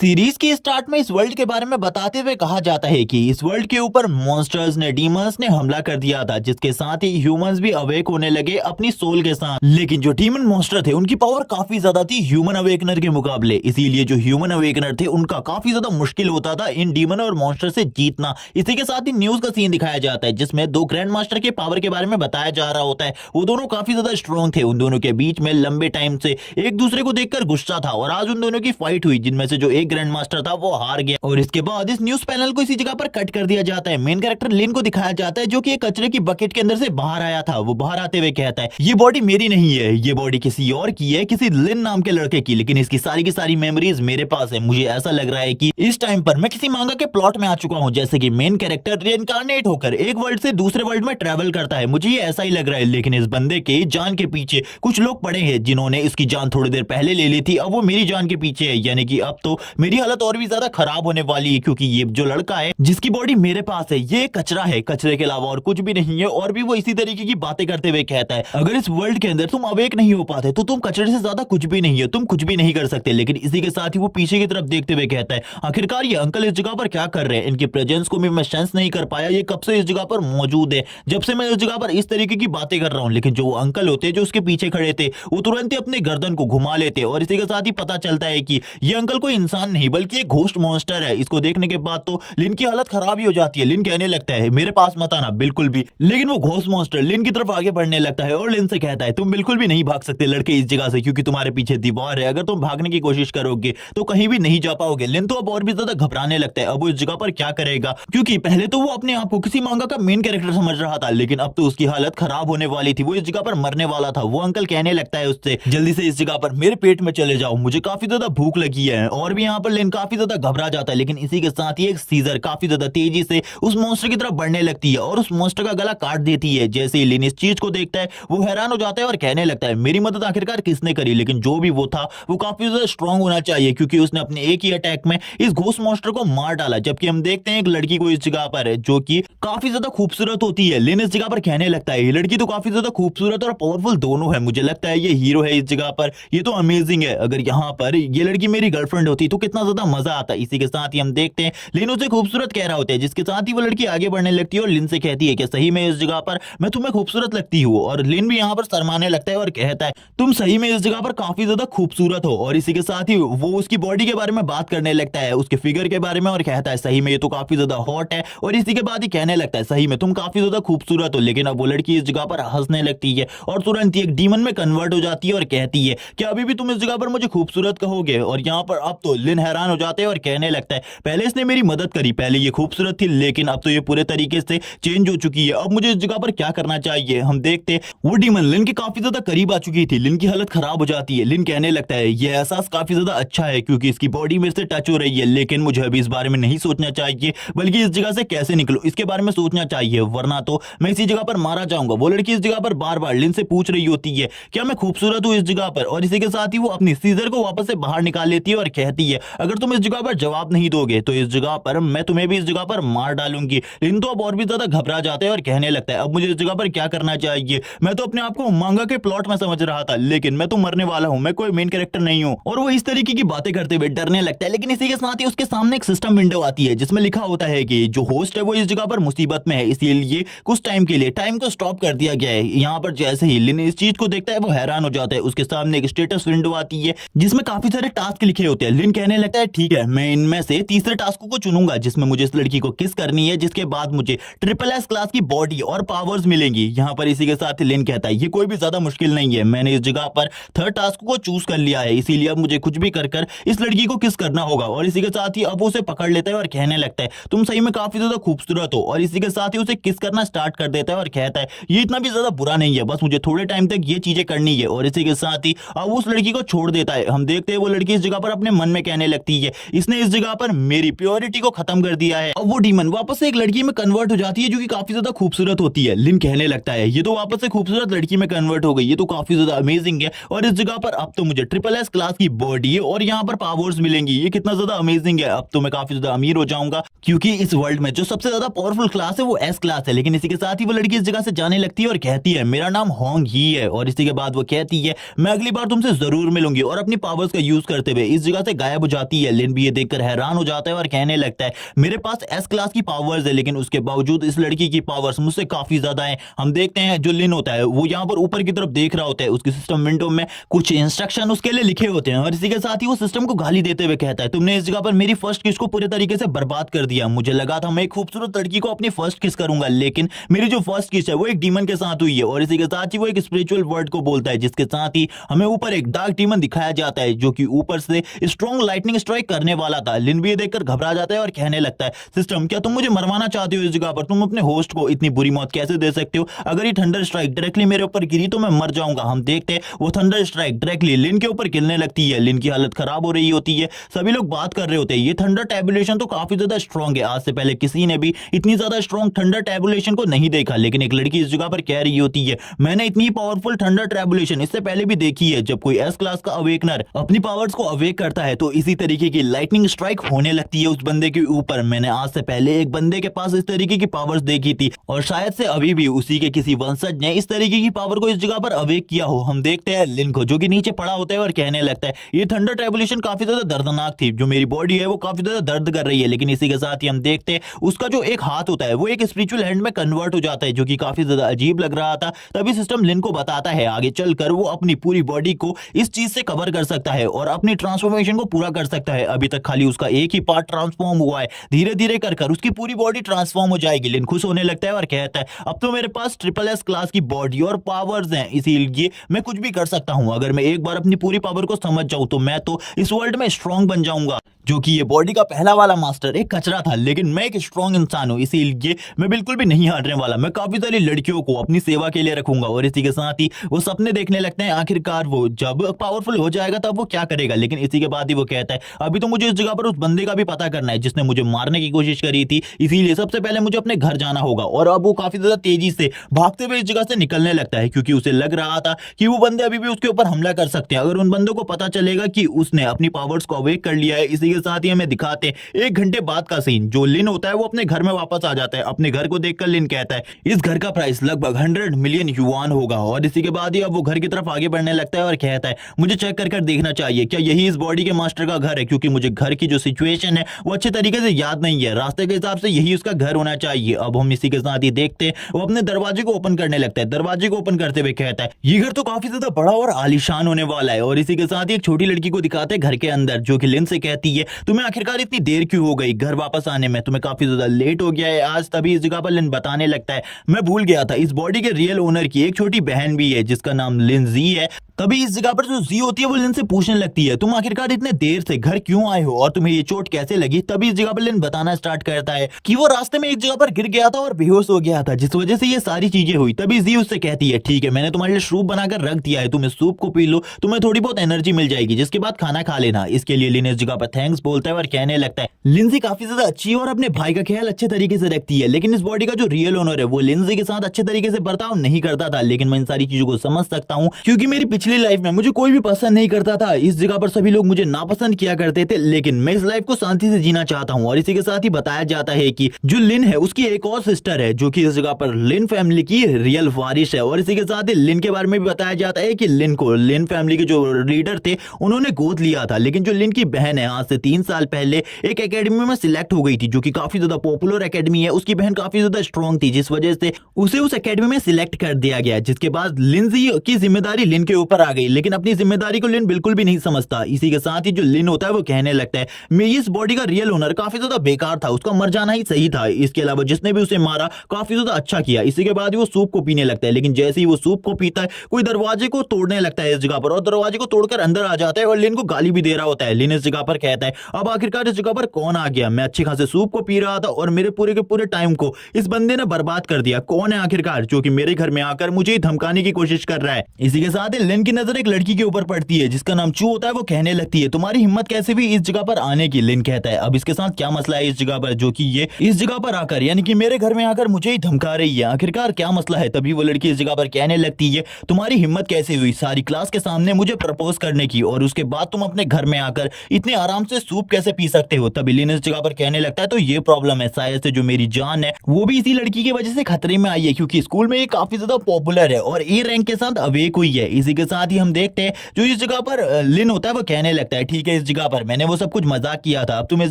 Series के start में इस वर्ल्ड के बारे में बताते हुए कहा जाता है कि इस वर्ल्ड के ऊपर मॉन्स्टर्स ने डीमंस ने हमला कर दिया था, जिसके साथ ही ह्यूमंस भी अवेक होने लगे अपनी सोल के साथ। लेकिन जो डीमन मॉन्स्टर थे उनकी पावर काफी ज्यादा थी ह्यूमन अवेकनर के मुकाबले, इसीलिए जो ह्यूमन अवेकनर थे उनका काफी ज्यादा मुश्किल होता था इन डीमन और मॉन्स्टर से जीतना। इसी के साथ ही न्यूज का सीन दिखाया जाता है जिसमें दो ग्रैंड मास्टर के पावर के बारे में बताया जा रहा होता है। वो दोनों काफी ज्यादा स्ट्रॉन्ग थे, उन दोनों के बीच में लंबे टाइम से एक दूसरे को देखकर गुस्सा था और आज उन दोनों की फाइट हुई जिनमें से जो एक ग्रैंड मास्टर था वो हार गया। और इसके बाद इस न्यूज पैनल को इसी जगह पर कट कर दिया जाता है। मेन कैरेक्टर लिन को दिखाया जाता है जो कि एक कचरे की बकेट के अंदर से बाहर आया था। वो बाहर आते हुए कहता है ये बॉडी मेरी नहीं है, ये बॉडी किसी और की है, किसी लिन नाम के लड़के की, लेकिन इसकी सारी की सारी मेमोरीज मेरे पास है। मुझे ऐसा लग रहा है कि इस टाइम पर मैं किसी मांगा के प्लॉट में आ चुका हूं, जैसे कि मेन कैरेक्टर रिइंकार्नेट होकर एक वर्ल्ड से दूसरे वर्ल्ड में ट्रेवल करता है। मुझे ये ऐसा ही लग रहा है, लेकिन इस बंदे के जान के पीछे कुछ लोग पड़े हैं जिन्होंने इसकी जान थोड़ी देर पहले ले ली थी। अब वो मेरी जान के पीछे है, यानी कि अब तो मेरी हालत और भी ज्यादा खराब होने वाली है, क्योंकि ये जो लड़का है जिसकी बॉडी मेरे पास है ये कचरा है, कचरे के अलावा और कुछ भी नहीं है। और भी वो इसी तरीके की बातें करते हुए कहता है अगर इस वर्ल्ड के अंदर तुम अवेक नहीं हो पाते तो तुम कचरे से ज्यादा कुछ भी नहीं है, तुम कुछ भी नहीं कर सकते। लेकिन इसी के साथ ही वो पीछे की तरफ देखते हुए कहता है आखिरकार ये अंकल इस जगह पर क्या कर रहे हैं, इनकी प्रेजेंस को भी मैं सेंस नहीं कर पाया, ये कब से इस जगह पर मौजूद है, जब से मैं इस जगह पर इस तरीके की बातें कर रहा हूं। लेकिन जो वो अंकल होते जो उसके पीछे खड़े थे वो तुरंत ही अपने गर्दन को घुमा लेते और इसी के साथ ही पता चलता है कि ये अंकल कोई इंसान नहीं बल्कि एक घोस्ट मॉन्स्टर है। इसको देखने के बाद तो लिन की हालत खराब ही हो जाती है। लिन कहने लगता है मेरे पास मत आना बिल्कुल भी, लेकिन वो घोस्ट मॉन्स्टर लिन की तरफ आगे बढ़ने लगता है और लिन से कहता है तुम बिल्कुल भी नहीं भाग सकते लड़के इस जगह से, क्योंकि तुम्हारे पीछे दीवार है, अगर तुम भागने की कोशिश करोगे तो कहीं भी नहीं जा पाओगे। लिन तो अब और भी ज्यादा घबराने लगता है, अब वो इस जगह पर क्या करेगा, क्योंकि पहले तो वो अपने आप को किसी मांगा का मेन कैरेक्टर समझ रहा था, लेकिन अब तो उसकी हालत खराब होने वाली थी, वो इस जगह पर मरने वाला था। वो अंकल कहने लगता है उससे जल्दी से इस जगह पर मेरे पेट में चले जाओ, मुझे काफी ज्यादा भूख लगी है। और भी यहाँ पर लिन काफी ज्यादा घबरा जाता है, लेकिन इसी के साथ ही एक सीजर काफी ज्यादा तेजी से उस मॉन्स्टर की तरफ बढ़ने लगती है और उस मॉन्स्टर का गला काट देती है। जैसे ही लिन इस चीज को देखता है वो हैरान हो जाता है और कहने लगता है मेरी मदद आखिरकार किसने करी, लेकिन जो भी वो था वो काफी ज्यादा स्ट्रांग होना चाहिए, क्योंकि उसने अपने एक ही अटैक में इस घोस्ट मॉन्स्टर को मार डाला। जबकि हम देखते हैं एक लड़की को इस जगह पर जो कि काफी ज्यादा खूबसूरत होती है। लिन इस जगह पर कहने लगता है ये लड़की तो काफी ज्यादा खूबसूरत और पावरफुल दोनों है, मुझे लगता है ये हीरो है इस जगह पर, ये तो अमेजिंग है, अगर यहाँ पर ये लड़की मेरी गर्लफ्रेंड होती तो कितना ज्यादा मजा आता। इसी के साथ ही हम देखते हैं लिन उसे खूबसूरत कह रहा होता है, जिसके साथ ही वो लड़की आगे बढ़ने लगती है और लिन से कहती है कि सही में इस जगह पर मैं तुम्हें खूबसूरत लगती हूँ। और लिन भी यहाँ पर शर्माने लगता है और कहता है तुम सही में इस जगह पर काफी ज्यादा खूबसूरत हो। और इसी के साथ ही वो उसकी बॉडी के बारे में बात करने लगता है, उसके फिगर के बारे में, और कहता है सही में ये तो काफी ज्यादा हॉट है। और इसी के बाद ही कहने लगता है सही में तुम काफी ज्यादा खूबसूरत हो। लेकिन अब वो लड़की इस जगह पर हंसने लगती है और तुरंत ही एक डीमन में कन्वर्ट हो जाती है और कहती है कि अभी भी तुम इस जगह पर मुझे खूबसूरत कहोगे। और यहाँ पर अब तो लिन हैरान हो जाते हैं और कहने लगता है पहले इसने मेरी मदद करी, पहले ये खूबसूरत थी, लेकिन अब तो ये पूरे तरीके से चेंज हो चुकी है, अब मुझे इस जगह पर क्या करना चाहिए। हम देखते वो डीमन लिन के काफी ज्यादा करीब आ चुकी थी, लिन की हालत खराब हो जाती है। लिन कहने लगता है ये एहसास काफी ज्यादा अच्छा है क्योंकि इसकी बॉडी मेरे से टच हो रही है, लेकिन मुझे अभी इस बारे में नहीं सोचना चाहिए, बल्कि इस जगह से कैसे निकलो इसके बारे में सोचना चाहिए, वरना तो मैं इसी जगह पर मारा जाऊंगा। वो लड़की इस जगह पर बार बार लिन से पूछ रही होती है क्या मैं खूबसूरत हूँ इस जगह पर, और इसी के साथ ही वो अपनी सीजर को वापस से बाहर निकाल लेती है और कहती है अगर तुम इस जगह पर जवाब नहीं दोगे तो इस जगह पर मैं तुम्हें भी इस जगह पर मार डालूंगी। लिन तो अब और भी ज्यादा घबरा जाता है और कहने लगता है अब मुझे इस जगह पर क्या करना चाहिए, मैं तो अपने आप को मांगा के प्लॉट में समझ रहा था, लेकिन मैं तो मरने वाला हूँ, मैं कोई मेन कैरेक्टर नहीं हूँ। और वो इस तरीके की बातें करते हुए डरने लगता है। लेकिन इसी के साथ ही उसके सामने एक सिस्टम विंडो आती है जिसमें लिखा होता है कि जो होस्ट है वो इस जगह पर मुसीबत में है, इसीलिए कुछ टाइम के लिए टाइम को स्टॉप कर दिया गया है। यहाँ पर जैसे ही लिन इस चीज को देखता है वो हैरान हो जाता है। उसके सामने एक स्टेटस विंडो आती है जिसमें काफी सारे टास्क लिखे होते हैं। लिन कहने लगता है ठीक है मैं इनमें से तीसरे टास्क को चुनूंगा जिसमें मुझे इस लड़की को किस करनी है, जिसके बाद मुझे ट्रिपल एस क्लास की बॉडी और पावर्स मिलेंगी। यहाँ पर इसी के साथ लिन कहता है ये कोई भी ज्यादा मुश्किल नहीं है, मैंने इस जगह पर थर्ड टास्क को चूज कर लिया है, इसीलिए अब मुझे कुछ भी कर कर इस लड़की को किस करना होगा। और इसी के साथ ही अब उसे पकड़ लेता है और कहने लगता है तुम सही में काफी ज्यादा खूबसूरत हो। और इसी के साथ ही उसे किस करना स्टार्ट कर देता है और कहता है ये इतना भी ज्यादा बुरा नहीं है, बस मुझे थोड़े टाइम तक ये चीजें करनी है। और इसी के साथ ही अब उस लड़की को छोड़ देता है। हम देखते हैं वो लड़की इस जगह पर अपने मन में कहने लगती है इसने इस जगह पर मेरी प्योरिटी को खत्म कर दिया है। अब वो डीमन वापस से एक लड़की में कन्वर्ट हो जाती है जो कि काफी ज्यादा खूबसूरत होती है। लिन कहने लगता है ये तो वापस से खूबसूरत लड़की में कन्वर्ट हो गई, ये तो काफी ज्यादा अमेजिंग है, और इस जगह पर अब तो मुझे ट्रिपल एस क्लास की बॉडी और यहाँ पर पावर्स मिलेंगी, ये कितना ज्यादा अमेजिंग है, अब तो मैं काफी ज्यादा अमीर हो जाऊंगा, क्योंकि इस वर्ल्ड में जो सबसे ज्यादा पावरफुल क्लास है वो एस क्लास है। लेकिन इसी के साथ ही वो लड़की इस जगह से जाने लगती है और कहती है मेरा नाम होंग ही है। और इसी के बाद वो कहती है मैं अगली बार तुमसे जरूर मिलूंगी, और अपनी पावर्स का यूज करते हुए इस जगह से गायब हो जाती है। लिन भी ये देखकर हैरान हो जाता है और कहने लगता है मेरे पास एस क्लास की पावर्स है, लेकिन उसके बावजूद इस लड़की की पावर्स मुझसे काफी ज्यादा है। हम देखते हैं जो लिन होता है वो यहाँ पर ऊपर की तरफ देख रहा होता है, उसकी सिस्टम विंडो में कुछ इंस्ट्रक्शन उसके लिए लिखे होते हैं और इसी के साथ ही वो सिस्टम को गाली देते हुए कहता है तुमने इस जगह पर मेरी फर्स्ट किस को पूरे तरीके से बर्बाद कर दिया। मुझे लगा था मैं एक खूबसूरत लड़की को अपनी फर्स्ट किस करूंगा, लेकिन मेरी जो फर्स्ट किस है वो एक डीमन के साथ हुई है। और इसी के साथ ही वो एक स्पिरिचुअल वर्ड को बोलता है, जिसके साथ ही हमें ऊपर एक डार्क डीमन दिखाया जाता है जो कि ऊपर से स्ट्रॉन्ग लाइटनिंग स्ट्राइक करने वाला था। लिन भी ये देखकर घबरा जाता है और कहने लगता है सिस्टम क्या तुम मुझे मरवाना चाहते हो? इस जगह पर तुम अपने होस्ट को इतनी बुरी मौत कैसे दे सकते हो? अगर ये थंडर स्ट्राइक डायरेक्टली मेरे ऊपर गिरी तो मैं मर जाऊंगा। हम देखते हैं वो थंडर स्ट्राइक डायरेक्टली लिन के ऊपर गिरने लगती है। लिन की हालत खराब हो रही होती है, सभी लोग बात कर रहे होते हैं ये थंडर टैबुलेशन तो काफी ज्यादा स्ट्रॉन्ग है, आज से पहले किसी ने भी इतनी ज्यादा स्ट्रॉन्ग थंडर टैबुलेशन को नहीं देखा। लेकिन एक लड़की इस जगह पर कह रही होती है मैंने इतनी पावरफुल थंडर टैबुलेशन इससे पहले भी देखी है। जब कोई एस क्लास का अवेकनर अपनी पावर्स को अवेक करता है तो इसी तरीके की लाइटनिंग स्ट्राइक होने लगती है उस बंदे के ऊपर। मैंने आज से पहले एक बंदे के पास इस तरीके की पावर्स देखी थी और शायद से अभी भी उसी के किसी वंशज ने इस तरीके की पावर को इस जगह पर अवेक किया हो। हम देखते हैं लिन को जो कि नीचे पड़ा होता है और कहने लगता है ये थंडर टैबुलेशन काफी ज्यादा दर्दनाक थी, जो मेरी बॉडी है वो काफी ज्यादा दर्द कर रही है। लेकिन इसी के साथ ही हम देखते हैं उसका जो एक हाथ होता है वो एक स्पिरिचुअल हैंड में कन्वर्ट हो जाता है, जो कि काफी ज्यादा अजीब लग रहा था। तभी सिस्टम लिन को बताता है आगे चलकर वो अपनी पूरी बॉडी को इस चीज से कवर कर सकता है और अपनी ट्रांसफॉर्मेशन को पूरा कर सकता है। अभी तक खाली उसका एक ही पार्ट ट्रांसफॉर्म हुआ है, धीरे धीरे कर उसकी पूरी बॉडी ट्रांसफॉर्म हो जाएगी। लिन खुश होने लगता है और कहता है अब तो मेरे पास ट्रिपल एस क्लास की बॉडी और पावर्स हैं, इसीलिए मैं कुछ भी कर सकता हूं। अगर मैं एक बार अपनी पूरी पावर को समझ जाऊं तो मैं तो इस वर्ल्ड में स्ट्रांग बन जाऊंगा। जो कि ये बॉडी का पहला वाला मास्टर एक कचरा था, लेकिन मैं एक स्ट्रांग इंसान हूं, इसीलिए मैं बिल्कुल भी नहीं हारने वाला। मैं काफी सारी लड़कियों को अपनी सेवा के लिए रखूंगा। और इसी के साथ ही वो सपने देखने लगते हैं आखिरकार वो जब पावरफुल हो जाएगा तब वो क्या करेगा। लेकिन इसी के बाद ही वो कहता है अभी तो मुझे इस जगह पर उस बंदे का भी पता करना है जिसने मुझे मारने की कोशिश करी थी, इसीलिए सबसे पहले मुझे अपने घर जाना होगा। और अब वो काफी ज्यादा तेजी से भागते हुए इस जगह से निकलने लगता है, क्योंकि उसे लग रहा था कि वो बंदे अभी भी उसके ऊपर हमला कर सकते हैं। अगर उन बंदों को पता चलेगा कि उसने अपनी पावर्स को अवेक कर लिया है। इसी के साथ ही हमें दिखाते हैं 1 घंटे बाद का सीन। जो लिन होता है वो अपने घर में वापस आ जाता है। अपने घर को देखकर लिन कहता है इस घर का प्राइस लगभग 100 मिलियन युआन होगा। और इसी के बाद ही अब वो घर की तरफ आगे बढ़ने लगता है और कहता है मुझे चेक कर देखना चाहिए क्या यही इस बॉडी के मास्टर का घर है, क्योंकि मुझे घर की जो सिचुएशन है वो अच्छे तरीके से याद नहीं है। रास्ते के हिसाब से यही उसका घर होना चाहिए। अब हम इसी के साथ ही देखते हैं वो अपने दरवाजे को ओपन करने लगता है। दरवाजे को ओपन करते हुए कहता है ये घर तो काफी ज्यादा बड़ा और आलीशान होने वाला है। और इसी के साथ ही एक छोटी लड़की को दिखाते हैं घर के अंदर, जो कि लिन से कहती है तुम्हें आखिरकार इतनी देर क्यों हो गई घर वापस आने में, तुम्हें काफी ज्यादा लेट हो गया है आज। तभी इस जगह पर लिन बताने लगता है मैं भूल गया था इस बॉडी के रियल ओनर की एक छोटी बहन भी है जिसका नाम लिन जी है। तभी इस जगह पर जो जी होती है वो लिन से पूछने लगती है तुम आखिरकार इतने देर से घर क्यों आए हो और तुम्हें ये चोट कैसे लगी। तभी इस जगह पर लिन बताना स्टार्ट करता है कि वो रास्ते में एक जगह पर गिर गया था और बेहोश हो गया था, जिस वजह से ये सारी चीजें हुई। तभी जी उससे कहती है ठीक है मैंने तुम्हारे लिए सूप बनाकर रख दिया है, तुम इस सूप को पी लो, तुम्हें थोड़ी बहुत एनर्जी मिल जाएगी, जिसके बाद खाना खा लेना। इसके लिए लिन इस जगह पर थैंक्स बोलता है और कहने लगता है लिंजी काफी ज्यादा अच्छी है और अपने भाई का ख्याल अच्छे तरीके से रखती है, लेकिन इस बॉडी का जो रियल ओनर है वो लिंजी के साथ अच्छे तरीके से बर्ताव नहीं करता था। लेकिन मैं इन सारी चीजों को समझ सकता हूँ, क्योंकि मेरी पिछली लाइफ में मुझे कोई भी पसंद नहीं करता था। इस जगह पर सभी लोग मुझे नापसंद किया करते थे, लेकिन मैं इस लाइफ को शांति से जीना चाहता हूँ। और इसी के साथ ही बताया जाता है कि जो लिन है उसकी एक और सिस्टर है जो कि इस जगह पर लिन फैमिली की रियल वारिस है। और इसी के साथ ही लिन के बारे में भी बताया जाता है कि लिन को लिन फैमिली के जो लीडर थे उन्होंने गोद लिया था। लेकिन जो लिन की बहन है आज से 3 साल पहले एक एकेडमी में सिलेक्ट हो गई थी, जो कि काफी ज्यादा पॉपुलर एकेडमी है। उसकी बहन काफी ज्यादा स्ट्रॉन्ग थी, जिस वजह से उसे उस एकेडमी में सिलेक्ट कर दिया गया, जिसके बाद लिंजी की जिम्मेदारी लिन के ऊपर आ गई। लेकिन अपनी जिम्मेदारी को लिन बिल्कुल भी नहीं समझता। इसी के साथ ही जो लिन होता है वो कहने लगता है मेरी इस बॉडी का रियल ओनर काफी ज्यादा बेकार था, उसका मर जाना ही सही था। इसके अलावा जिसने भी उसे मारा काफी ज्यादा अच्छा किया। इसी के बाद वो सूप को पीने लगता है, लेकिन जैसे ही वो सूप को पीता है कोई दरवाजे को तोड़ने लगता है इस जगह पर, और दरवाजे को तोड़कर अंदर आ जाता है और लिन को गाली भी दे रहा होता है। लिन इस जगह पर कहता है अब आखिरकार इस जगह पर कौन आ गया, मैं अच्छे खासे सूप को पी रहा था और मेरे पूरे के पूरे टाइम को इस बंदे ने बर्बाद कर दिया। कौन है आखिरकार जो कि मेरे घर में आकर मुझे धमकाने की कोशिश कर रहा है। इसी के साथ ही लिन की नजर एक लड़की के ऊपर पड़ती है जिसका नाम चू होता है। वो कहने लगती है तुम्हारी हिम्मत कैसे भी इस जगह पर आने की। लिन कहता है अब इसके साथ क्या मसला है इस जगह पर, जो कि ये इस जगह पर आकर यानी कि मेरे घर में आकर मुझे ही धमका रही है, आखिरकार क्या मसला है। तभी वो लड़की इस जगह पर कहने लगती है तुम्हारी हिम्मत कैसे हुई सारी क्लास के सामने मुझे प्रपोज करने की, और उसके बाद तुम अपने घर में आकर इतने आराम से सूप कैसे पी सकते हो। तभी लिन इस जगह पर कहने लगता है तो ये प्रॉब्लम है, शायद से जो मेरी जान है वो भी इसी लड़की की वजह से खतरे में आई है, क्योंकि स्कूल में ये काफी ज्यादा पॉपुलर है और ए रैंक के साथ अवेक हुई है। इसी के साथ ही हम देखते हैं जो इस जगह पर लिन होता है वो कहने लगता है ठीक है, इस जगह पर मैंने वो सब कुछ मजाक किया था, अब तुम इस